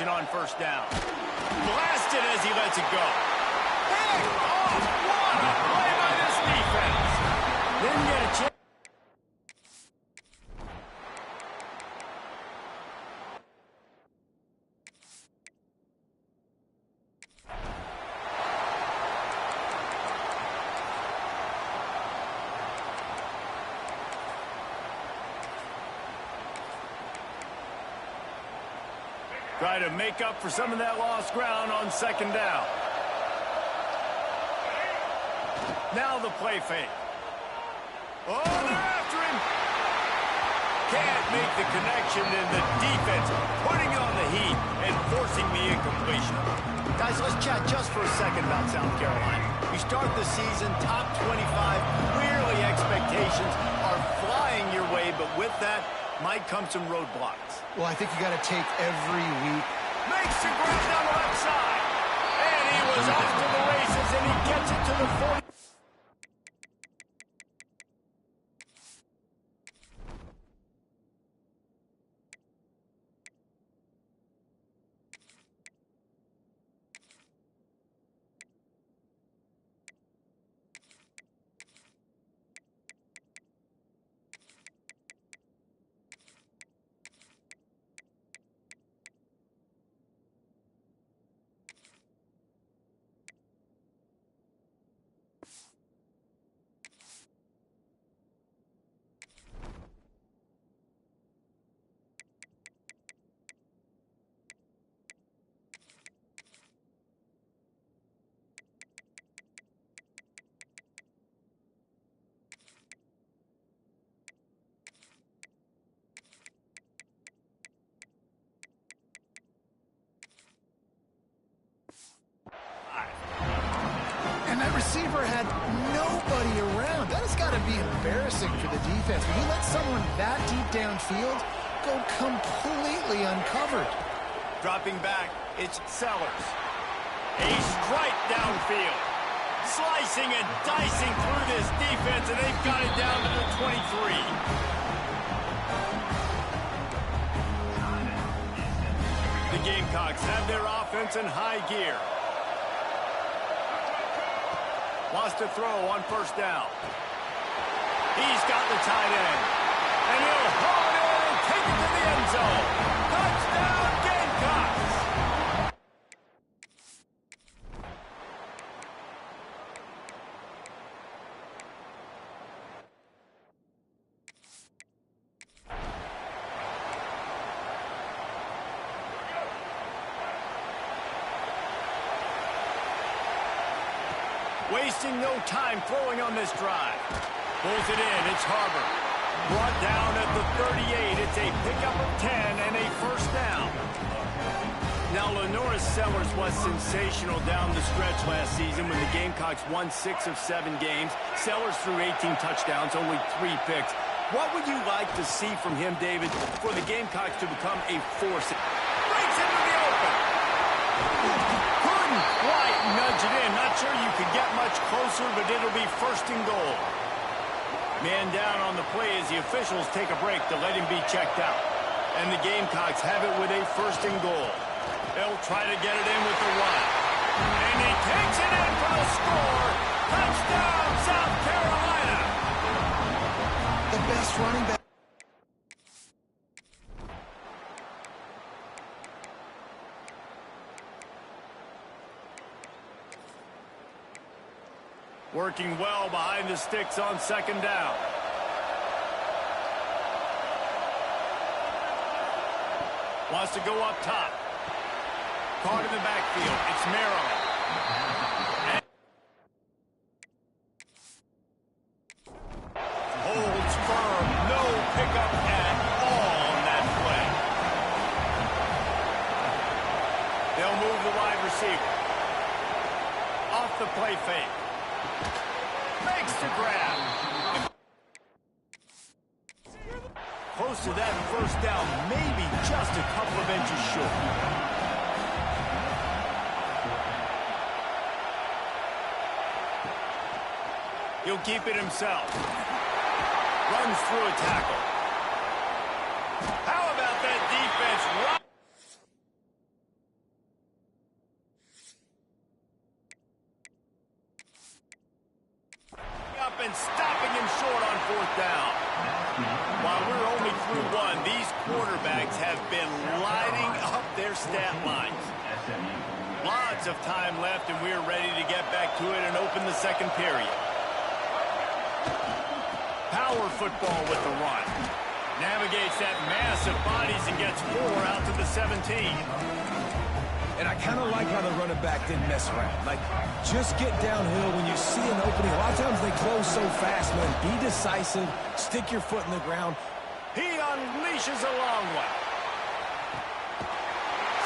On first down. Blasted as he lets it go. Pick off! What a play by this defense! Didn't get a chance. Try to make up for some of that lost ground on second down. Now the play fake. Oh, they're after him. Can't make the connection, and the defense putting on the heat and forcing the incompletion. Guys, let's chat just for a second about South Carolina. You start the season top 25. Clearly expectations are flying your way, but with that might come some roadblocks. Well, I think you got to take every week. Makes the grab down the left side. And he was off to the races, and he gets it to the 40. Receiver had nobody around. That has got to be embarrassing for the defense. When you let someone that deep downfield go completely uncovered. Dropping back, it's Sellers. A strike downfield. Slicing and dicing through this defense, and they've got it down to the 23. The Gamecocks have their offense in high gear. Wants to throw on first down. He's got the tight end. And he'll haul it in and take it to the end zone. Touchdown, Gamecocks! Wasting no time throwing on this drive. Pulls it in. It's Harbor. Brought down at the 38. It's a pickup of 10 and a first down. Now, Lenoris Sellers was sensational down the stretch last season when the Gamecocks won 6 of 7 games. Sellers threw 18 touchdowns, only 3 picks. What would you like to see from him, David, for the Gamecocks to become a force? Breaks into the open. Couldn't quite nudge it in. Not sure you could get much closer, but it'll be first and goal. Man down on the play as the officials take a break to let him be checked out. And the Gamecocks have it with a first and goal. They'll try to get it in with the run. And he takes it in for the score. Touchdown, South Carolina. The best running back. Working well behind the sticks on second down. Wants to go up top. Caught in the backfield. It's Maryland. Holds firm. No pickup at all on that play. They'll move the wide receiver. Off the play fake. Makes the grab. Close to that first down, maybe just a couple of inches short. He'll keep it himself. Runs through a tackle. How about that defense? Up and stopping him short on fourth down. While we're only through one, these quarterbacks have been lighting up their stat lines. Lots of time left, and we're ready to get back to it and open the second period. Power football with the run. Navigates that mass of bodies and gets 4 out to the 17. And I kind of like how the running back didn't mess around. Like, just get downhill when you see an opening. A lot of times they close so fast, man. Be decisive. Stick your foot in the ground. He unleashes a long one.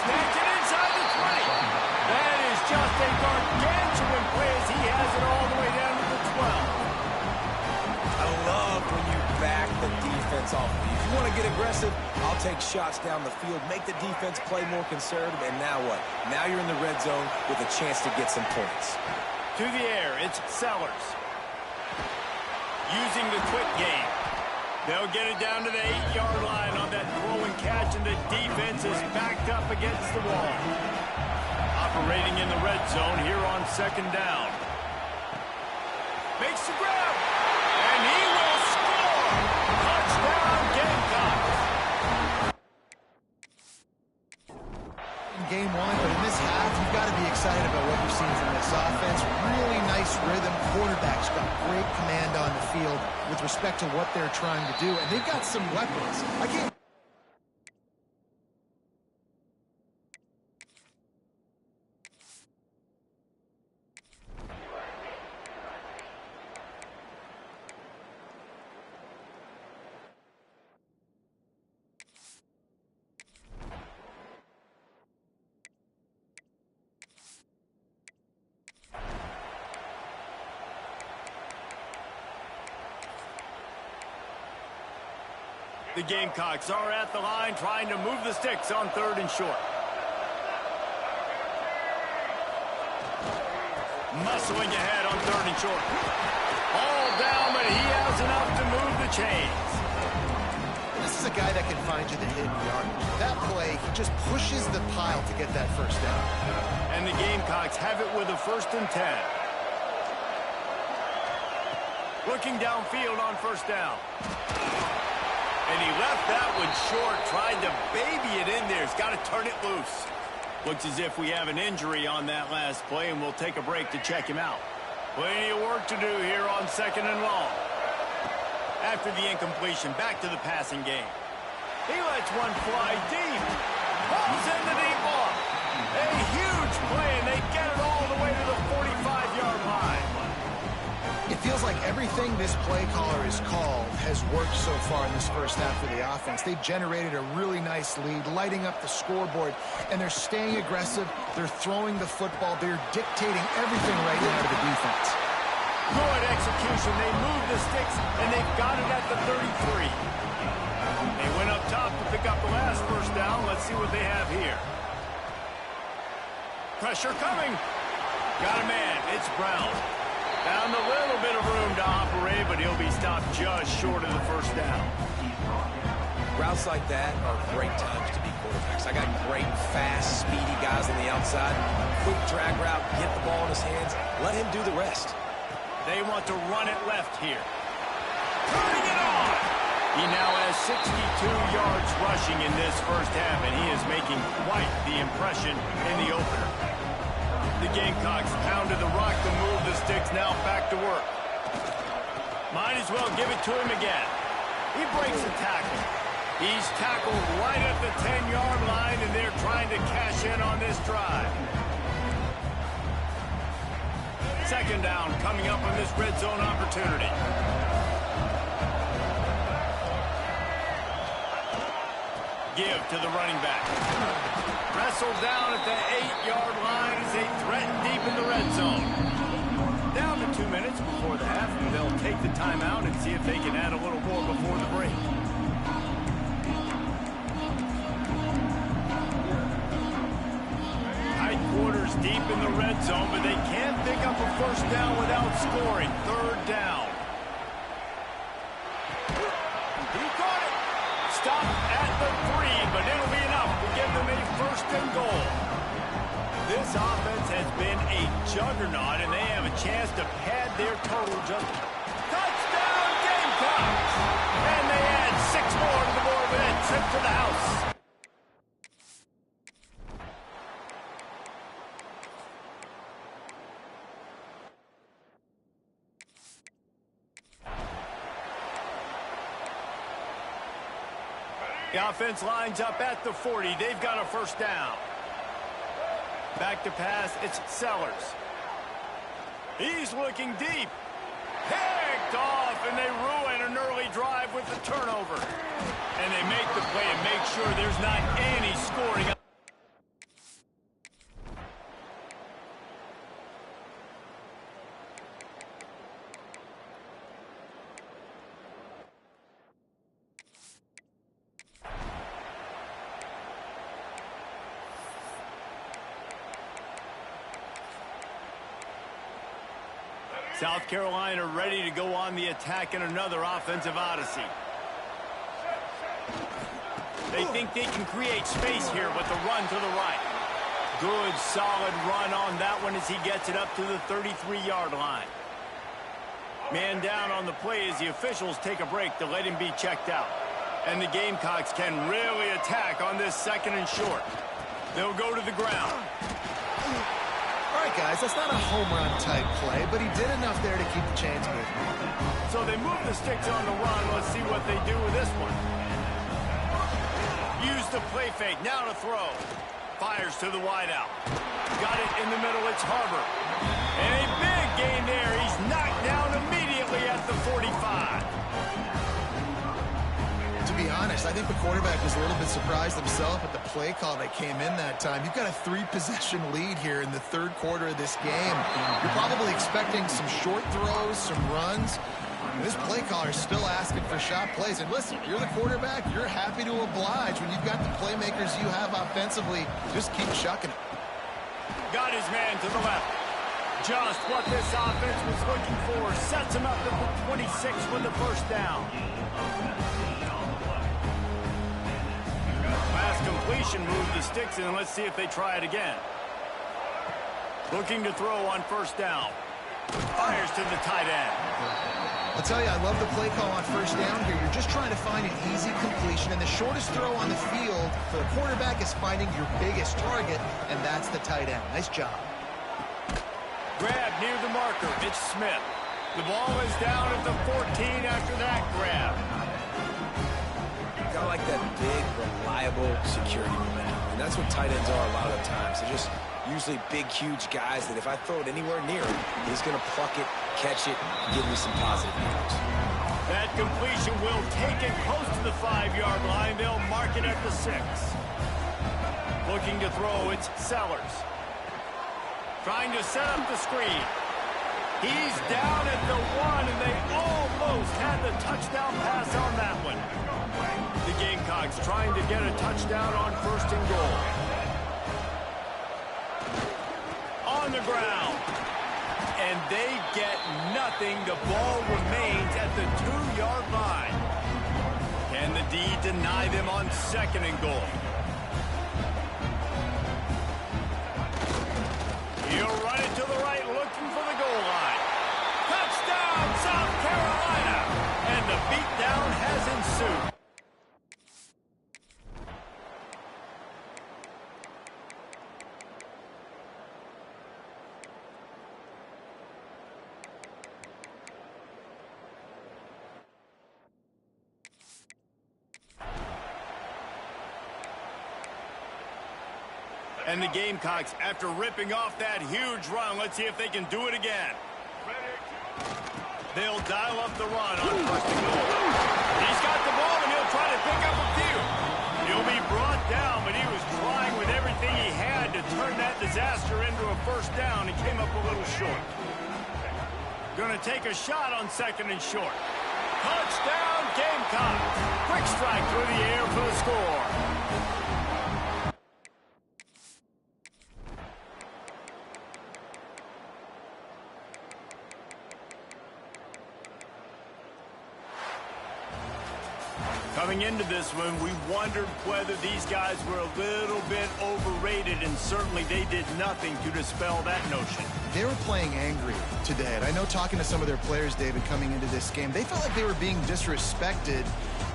Snatch it inside the 20. That is just a gargantuan play as he has it all the way down to the 12. I love when you back the defense off. If you want to get aggressive, I'll take shots down the field, make the defense play more conservative, and now what? Now you're in the red zone with a chance to get some points. To the air, it's Sellers. Using the quick game. They'll get it down to the 8-yard line on that throw and catch, and the defense is backed up against the wall. Operating in the red zone here on second down. Makes the grab, and he will score! Touchdown, Gamecocks! In game one, but in this half, you've got to be excited about what you're seeing from this offense. Really nice rhythm. Quarterback's got great command on the field with respect to what they're trying to do, and they've got some weapons. I can't... The Gamecocks are at the line trying to move the sticks on third and short. Muscling ahead on third and short. All down, but he has enough to move the chains. This is a guy that can find you the hidden yardage. That play, he just pushes the pile to get that first down. And the Gamecocks have it with a 1st and 10. Looking downfield on first down. And he left that one short, tried to baby it in there. He's got to turn it loose. Looks as if we have an injury on that last play, and we'll take a break to check him out. Plenty of work to do here on second and long. After the incompletion, back to the passing game. He lets one fly deep. Pulls in the deep ball. A huge play, and they get it all the way to the 45-yard line. It feels like everything this play caller has called has worked so far in this first half for the offense. They've generated a really nice lead, lighting up the scoreboard, and they're staying aggressive. They're throwing the football. They're dictating everything right now to the defense. Good execution. They move the sticks, and they've got it at the 33. They went up top to pick up the last first down. Let's see what they have here. Pressure coming. Got a man. It's Brown. Found a little bit of room to operate, but he'll be stopped just short of the first down. Routes like that are great times to be quarterbacks. I got great, fast, speedy guys on the outside. Quick drag route, get the ball in his hands, let him do the rest. They want to run it left here. Turning it on! He now has 62 yards rushing in this first half, and he is making quite the impression in the opener. The Gamecocks pounded the rock to move the sticks, now back to work. Might as well give it to him again. He breaks a tackle. He's tackled right at the 10-yard line, and they're trying to cash in on this drive. Second down coming up on this red zone opportunity. Give to the running back. Wrestled down at the 8-yard line as they threaten deep in the red zone. Down to 2 minutes before the half, and they'll take the timeout and see if they can add a little more before the break. Tight quarters deep in the red zone, but they can't pick up a first down without scoring. Third down. He caught it. Stop at the 3, but it'll be enough to give them a first and goal. This offense has been a juggernaut, and they have a chance to pad their total just... Touchdown, Gamecocks! And they add 6 more to the board with a trip to the house. The offense lines up at the 40. They've got a first down. Back to pass, it's Sellers. He's looking deep. Picked off, and they ruin an early drive with the turnover. And they make the play and make sure there's not any scoring. South Carolina ready to go on the attack in another offensive odyssey. They think they can create space here with the run to the right. Good, solid run on that one as he gets it up to the 33-yard line. Man down on the play as the officials take a break to let him be checked out. And the Gamecocks can really attack on this second and short. They'll go to the ground. All right, guys, that's not a home run type play, but he did enough there to keep the chains moving. So they move the sticks on the run. Let's see what they do with this one. Use the play fake. Now to throw. Fires to the wideout. Got it in the middle. It's Harbor. And a big gain there. He's knocked down immediately at the 45. To be honest, I think the quarterback was a little bit surprised himself at the play call that came in that time. You've got a 3-possession lead here in the third quarter of this game. You're probably expecting some short throws, some runs. And this play caller is still asking for shot plays. And listen, you're the quarterback. You're happy to oblige when you've got the playmakers you have offensively. Just keep chucking it. Got his man to the left. Just what this offense was looking for. Sets him up at the 26 with the first down. Last completion moved the sticks, and let's see if they try it again. Looking to throw on first down. Fires to the tight end. I'll tell you, I love the play call on first down here. You're just trying to find an easy completion, and the shortest throw on the field for the quarterback is finding your biggest target, and that's the tight end. Nice job. Grab near the marker. It's Smith. The ball is down at the 14 after that grab. Kind of like that big, reliable security momentum. And that's what tight ends are a lot of the times. They're just usually big, huge guys that if I throw it anywhere near him, he's going to pluck it, catch it, and give me some positive yards. That completion will take it close to the 5-yard line. They'll mark it at the 6. Looking to throw, it's Sellers. Trying to set up the screen. He's down at the 1, and they almost had the touchdown pass on that one. The Gamecocks trying to get a touchdown on first and goal. On the ground. And they get nothing. The ball remains at the 2-yard line. Can the D deny them on second and goal? He'll run it to the right, looking for the goal line. Touchdown, South Carolina! And the beatdown has ensued. And the Gamecocks, after ripping off that huge run, let's see if they can do it again. They'll dial up the run on first and goal. He's got the ball, and he'll try to pick up a few. He'll be brought down, but he was trying with everything he had to turn that disaster into a first down. He came up a little short. Going to take a shot on second and short. Touchdown, Gamecock. Quick strike through the air for the score. Coming into this one, we wondered whether these guys were a little bit overrated, and certainly they did nothing to dispel that notion. They were playing angry today, and I know talking to some of their players, David, coming into this game, they felt like they were being disrespected.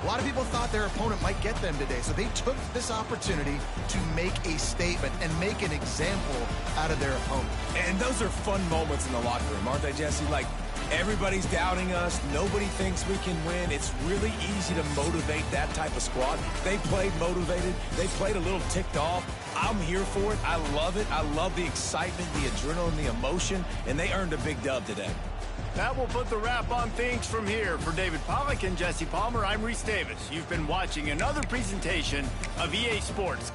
A lot of people thought their opponent might get them today, so they took this opportunity to make a statement and make an example out of their opponent. And those are fun moments in the locker room, aren't they, Jesse? Like, everybody's doubting us. Nobody thinks we can win. It's really easy to motivate that type of squad. They played motivated. They played a little ticked off. I'm here for it. I love it. I love the excitement, the adrenaline, the emotion, and they earned a big dub today. That will put the wrap on things from here. For David Pollack and Jesse Palmer, I'm Reese Davis. You've been watching another presentation of EA Sports.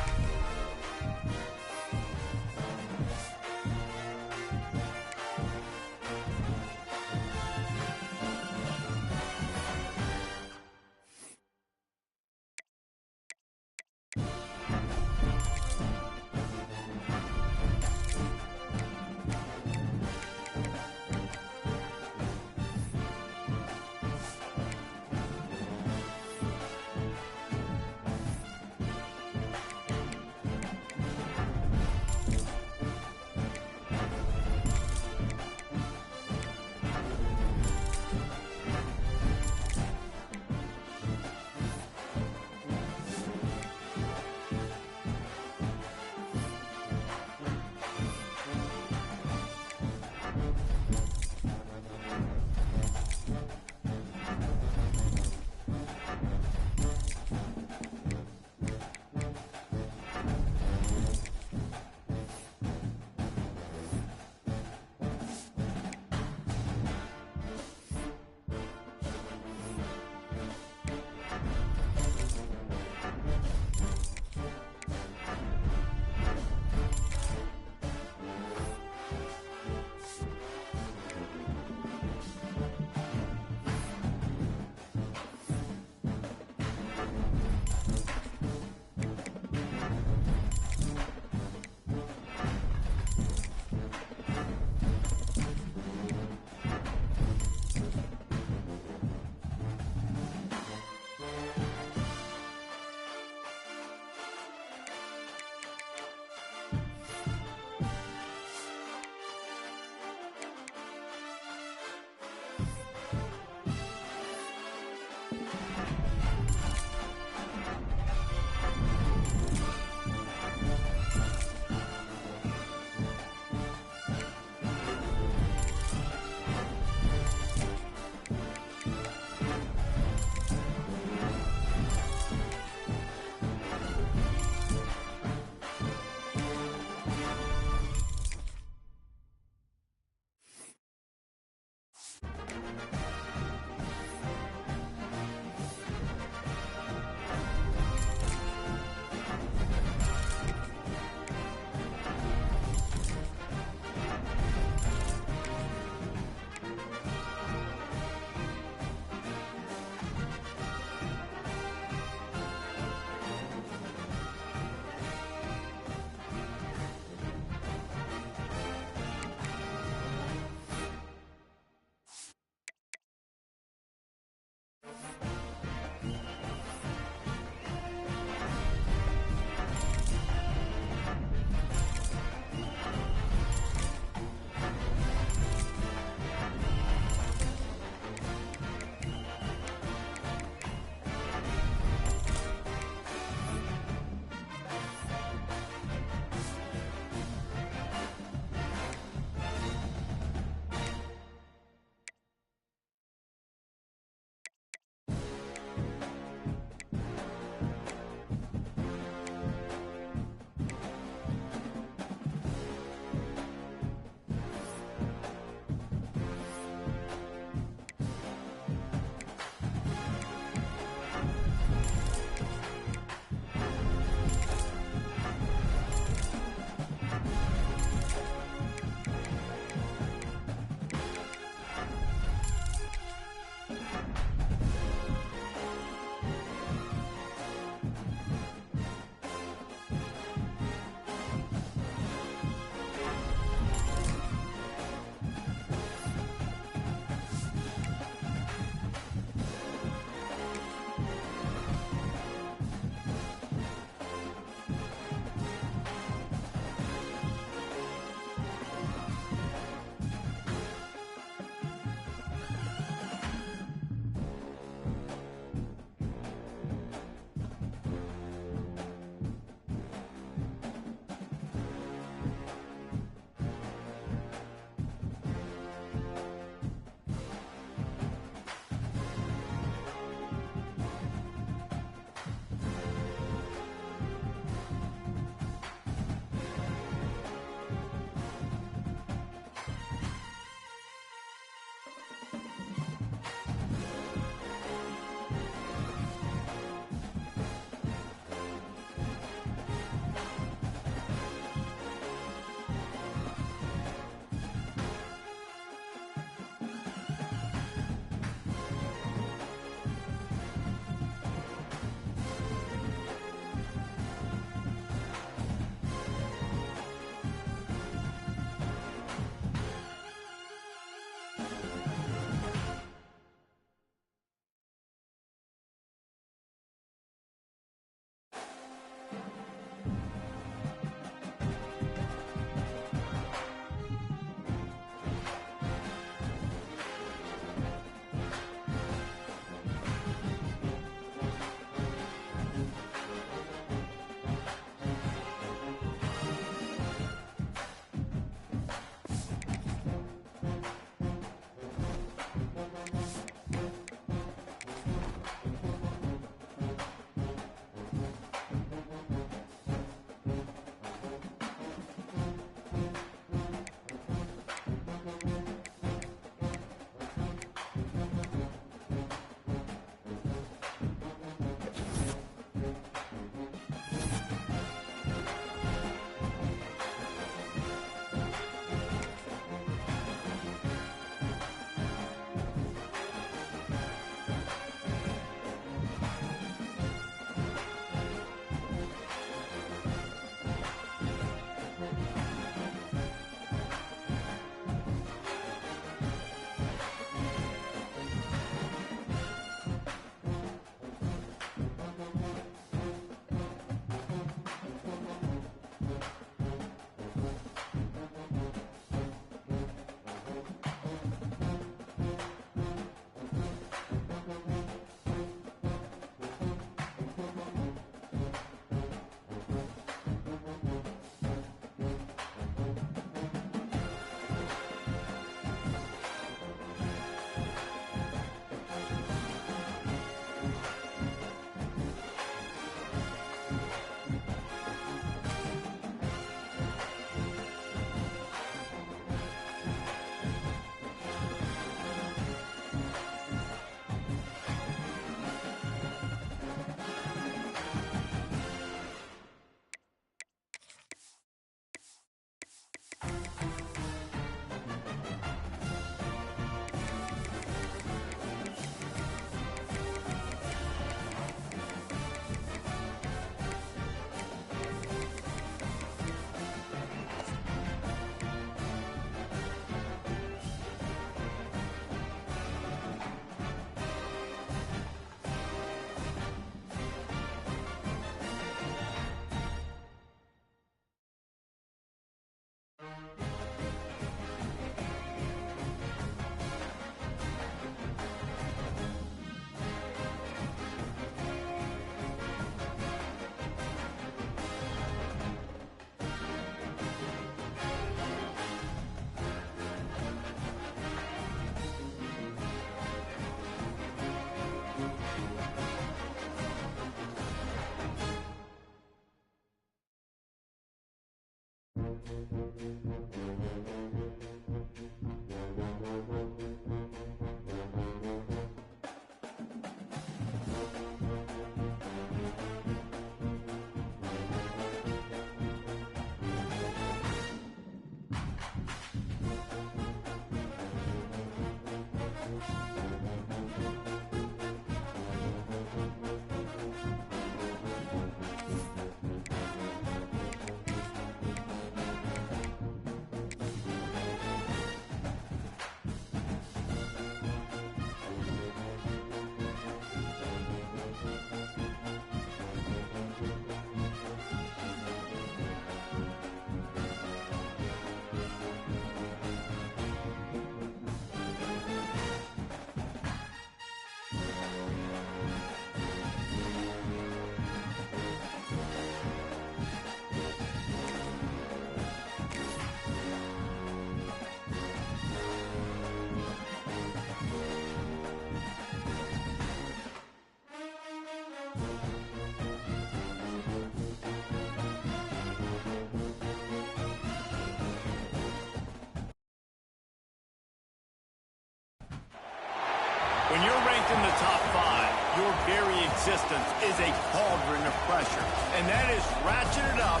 When you're ranked in the top 5, your very existence is a cauldron of pressure. And that is ratcheted up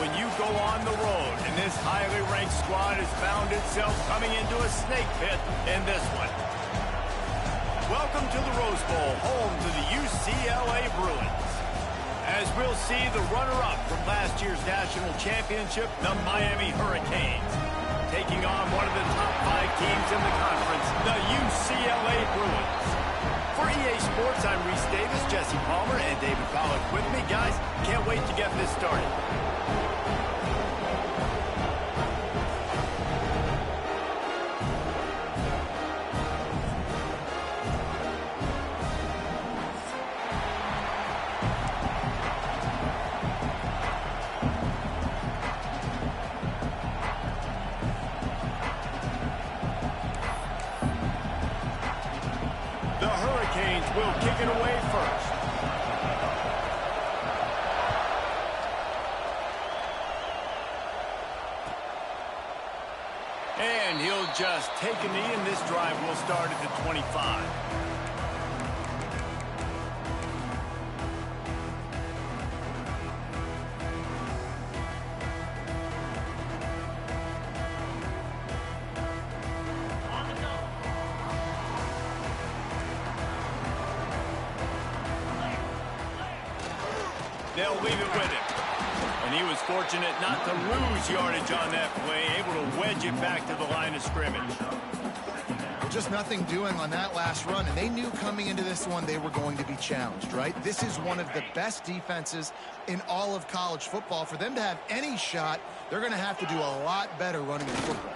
when you go on the road. And this highly ranked squad has found itself coming into a snake pit in this one. Welcome to the Rose Bowl, home to the UCLA Bruins. As we'll see the runner-up from last year's national championship, the Miami Hurricanes, taking on one of the top 5 teams in the conference, the UCLA Bruins. For EA Sports, I'm Reese Davis, Jesse Palmer, and David Pollack with me. Guys, can't wait to get this started. The Hurricanes will kick it away first. And he'll just take a knee, and this drive will start at the 25. They'll leave it with him. And he was fortunate not to lose yardage on that play, able to wedge it back to the line of scrimmage. Just nothing doing on that last run, and they knew coming into this one they were going to be challenged, right? This is one of the best defenses in all of college football. For them to have any shot, they're going to have to do a lot better running the football.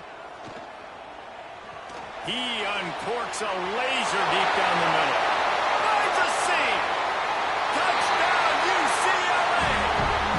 He uncorks a laser deep down the middle.